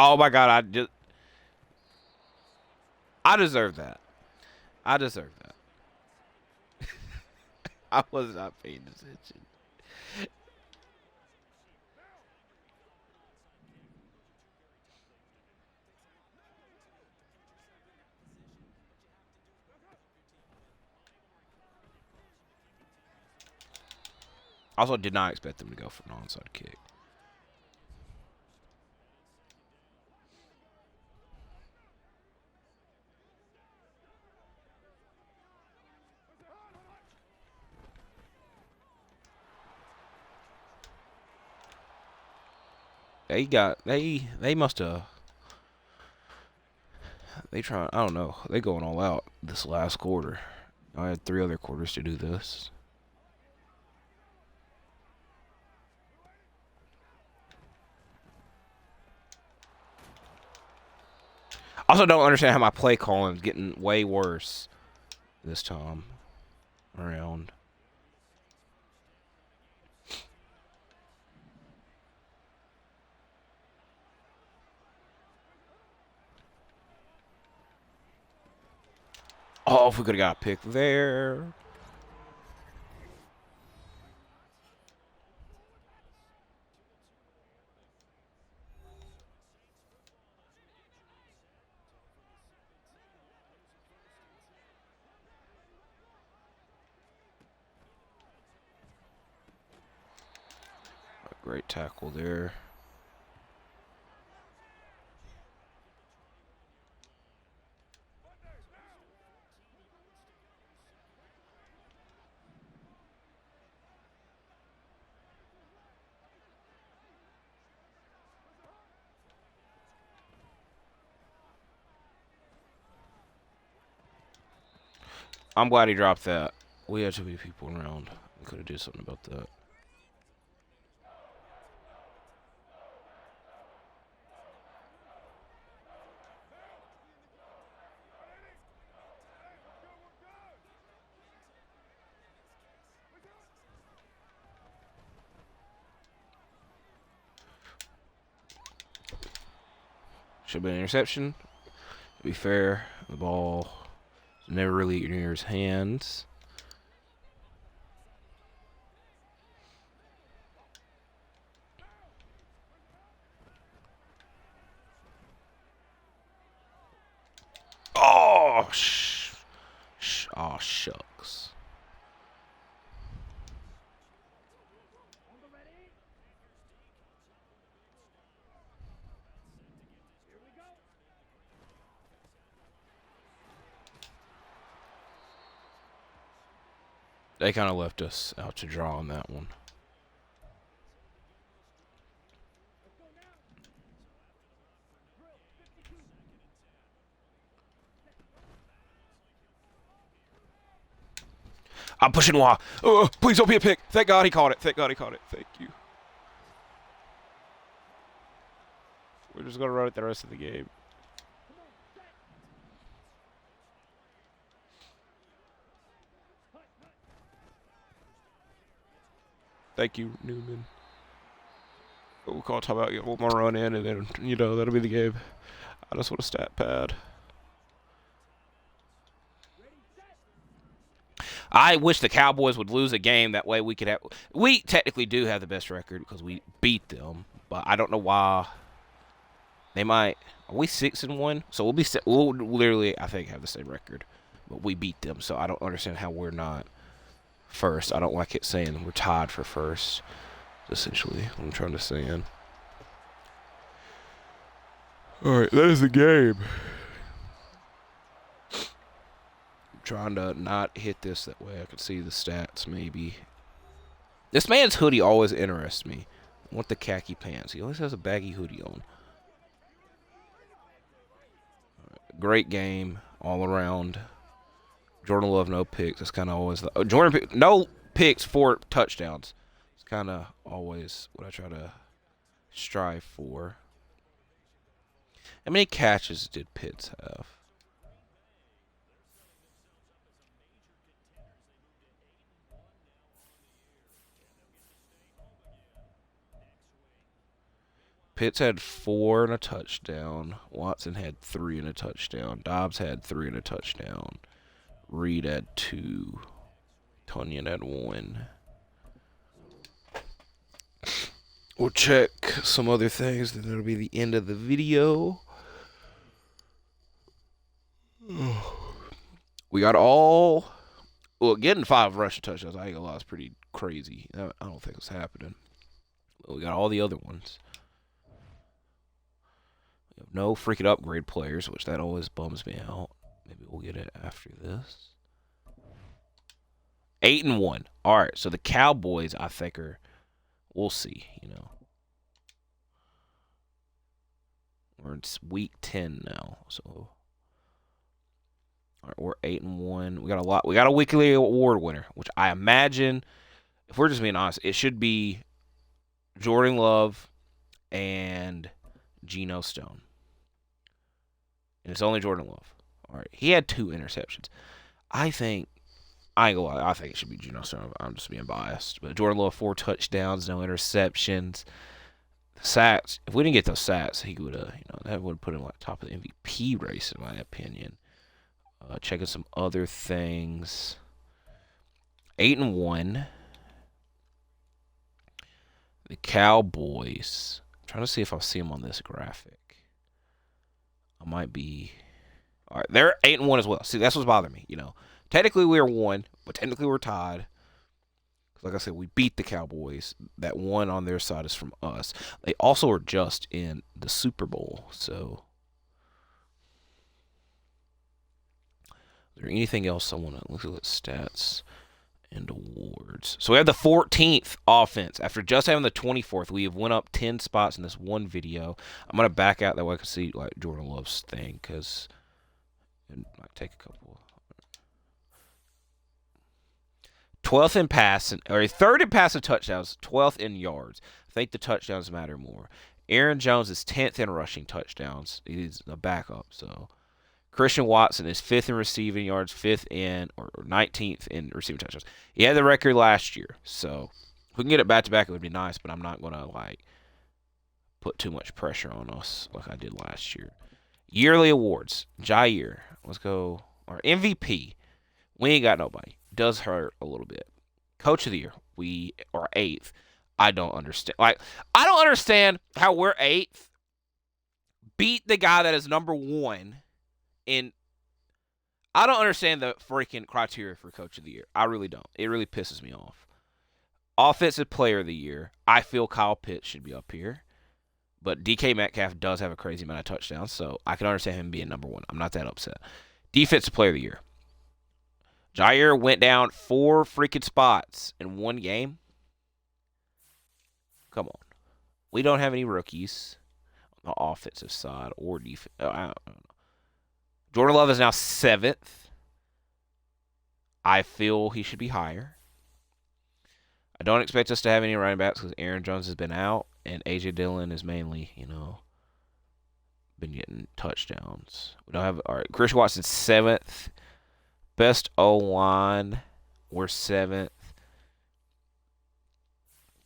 Oh my God! I deserve that. I deserve that. I was not paying attention. Also, did not expect them to go for an onside kick. They must have. They try. I don't know. They going all out this last quarter. I had 3 other quarters to do this. Also, don't understand how my play calling is getting way worse this time around. Oh, if we could have got a pick there. A great tackle there. I'm glad he dropped that. We had too many people around. We could have did something about that. Should have been an interception. To be fair, the ball never really near his hands. Oh, oh, shucks. They kind of left us out to draw on that one. I'm pushing Law. Oh, please don't be a pick. Thank God he caught it. Thank God he caught it. Thank you. We're just going to run it the rest of the game. Thank you, Newman. We'll call timeout, get one more run in, and then, that'll be the game. I just want a stat pad. I wish the Cowboys would lose a game. That way we could have. We technically do have the best record because we beat them, but I don't know why. They might. Are we 6-1? So we'll literally, I think, have the same record, but we beat them. So I don't understand how we're not first. I don't like it saying we're tied for first. Essentially, what I'm trying to say. All right, that is the game. Trying to not hit this that way I can see the stats maybe. This man's hoodie always interests me. I want the khaki pants. He always has a baggy hoodie on. Great game all around. Jordan Love, no picks. That's kind of always the no picks, 4 touchdowns. It's kind of always what I try to strive for. How many catches did Pitts have? Pitts had 4 and a touchdown. Watson had 3 and a touchdown. Dobbs had 3 and a touchdown. Reed had 2. Tonyan had 1. We'll check some other things, then that'll be the end of the video. We got getting 5 rushing touchdowns, I ain't gonna lie, is pretty crazy. I don't think it's happening. But we got all the other ones. We have no freaking upgrade players, which that always bums me out. Maybe we'll get it after this. 8-1. All right, so the Cowboys, I think, we'll see, We're in week 10 now, so all right, we're 8-1. We got a lot. We got a weekly award winner, which I imagine, if we're just being honest, it should be Jordan Love and Geno Stone. And it's only Jordan Love. All right, he had 2 interceptions. I ain't gonna lie, I think it should be Geno Stone. I'm just being biased. But Jordan Love, 4 touchdowns, no interceptions. Sacks. If we didn't get those sacks, he would that would put him like top of the MVP race, in my opinion. Checking some other things. 8-1. The Cowboys. I'm trying to see if I'll see them on this graphic. I might be. All right, they're 8-1 as well. See, that's what's bothering me. Technically we are 1, but technically we're tied. Like I said, we beat the Cowboys. That 1 on their side is from us. They also are just in the Super Bowl. So, is there anything else I want to look at? Stats and awards. So we have the 14th offense. After just having the 24th, we have went up 10 spots in this one video. I'm going to back out that way I can see like Jordan Love's thing, because it might take a couple. 12th in passing, or 3rd in passing touchdowns, 12th in yards. I think the touchdowns matter more. Aaron Jones is 10th in rushing touchdowns. He's a backup, so. Christian Watson is 5th in receiving yards, 5th in, or 19th in receiving touchdowns. He had the record last year, so if we can get it back-to-back, it would be nice, but I'm not going to, put too much pressure on us like I did last year. Yearly awards. Jair. Let's go. Our MVP. We ain't got nobody. Does hurt a little bit. Coach of the year, we are 8th. I don't understand. I don't understand how we're 8th. Beat the guy that is number 1 in. I don't understand the freaking criteria for coach of the year. I really don't. It really pisses me off. Offensive player of the year, I feel Kyle Pitts should be up here. But DK Metcalf does have a crazy amount of touchdowns, so I can understand him being number 1. I'm not that upset. Defensive player of the year. Jair went down 4 freaking spots in 1 game. Come on. We don't have any rookies on the offensive side or defense. I don't know. Jordan Love is now 7th. I feel he should be higher. I don't expect us to have any running backs because Aaron Jones has been out, and A.J. Dillon is mainly, been getting touchdowns. We don't have. All right, Christian Watson's 7th. Best O-line, we're 7th.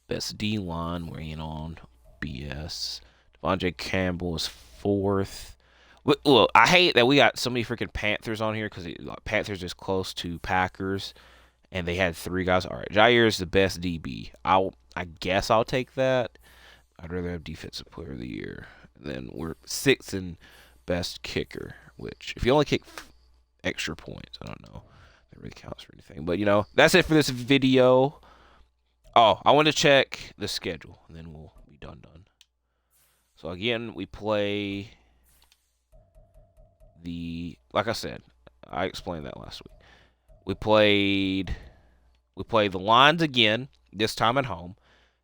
Best D-line, we're in on BS. Devondre Campbell is 4th. Look, I hate that we got so many freaking Panthers on here because Panthers is close to Packers, and they had 3 guys. All right, Jair is the best DB. I guess I'll take that. I'd rather have defensive player of the year. Then we're 6th in best kicker, which if you only kick extra points, I don't know if that really counts for anything. But, that's it for this video. Oh, I want to check the schedule, and then we'll be done. So, again, we play like I said, I explained that last week. We play the Lions again, this time at home.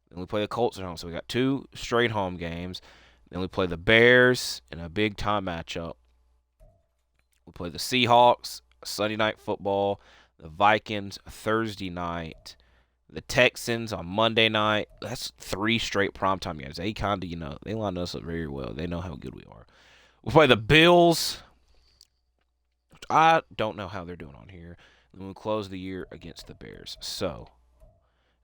Then we play the Colts at home. So we got 2 straight home games. Then we play the Bears in a big-time matchup. We play the Seahawks, Sunday Night Football. The Vikings, Thursday night. The Texans on Monday night. That's 3 straight primetime games. They kind of, they lined us up very well. They know how good we are. We play the Bills, which I don't know how they're doing on here. And then we close the year against the Bears. So,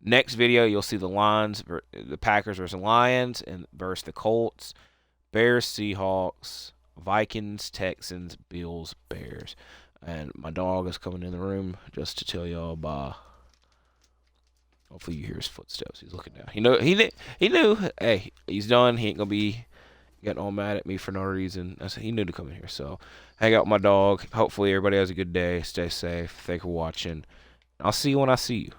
Next video, you'll see the Lions, the Packers versus Lions, and versus the Colts, Bears, Seahawks, Vikings, Texans, Bills, Bears. And my dog is coming in the room just to tell y'all bye. Hopefully you hear his footsteps. He's looking down. He knew. Hey, he's done. He ain't gonna be getting all mad at me for no reason. He knew to come in here. So hang out with my dog. Hopefully everybody has a good day. Stay safe. Thanks for watching. I'll see you when I see you.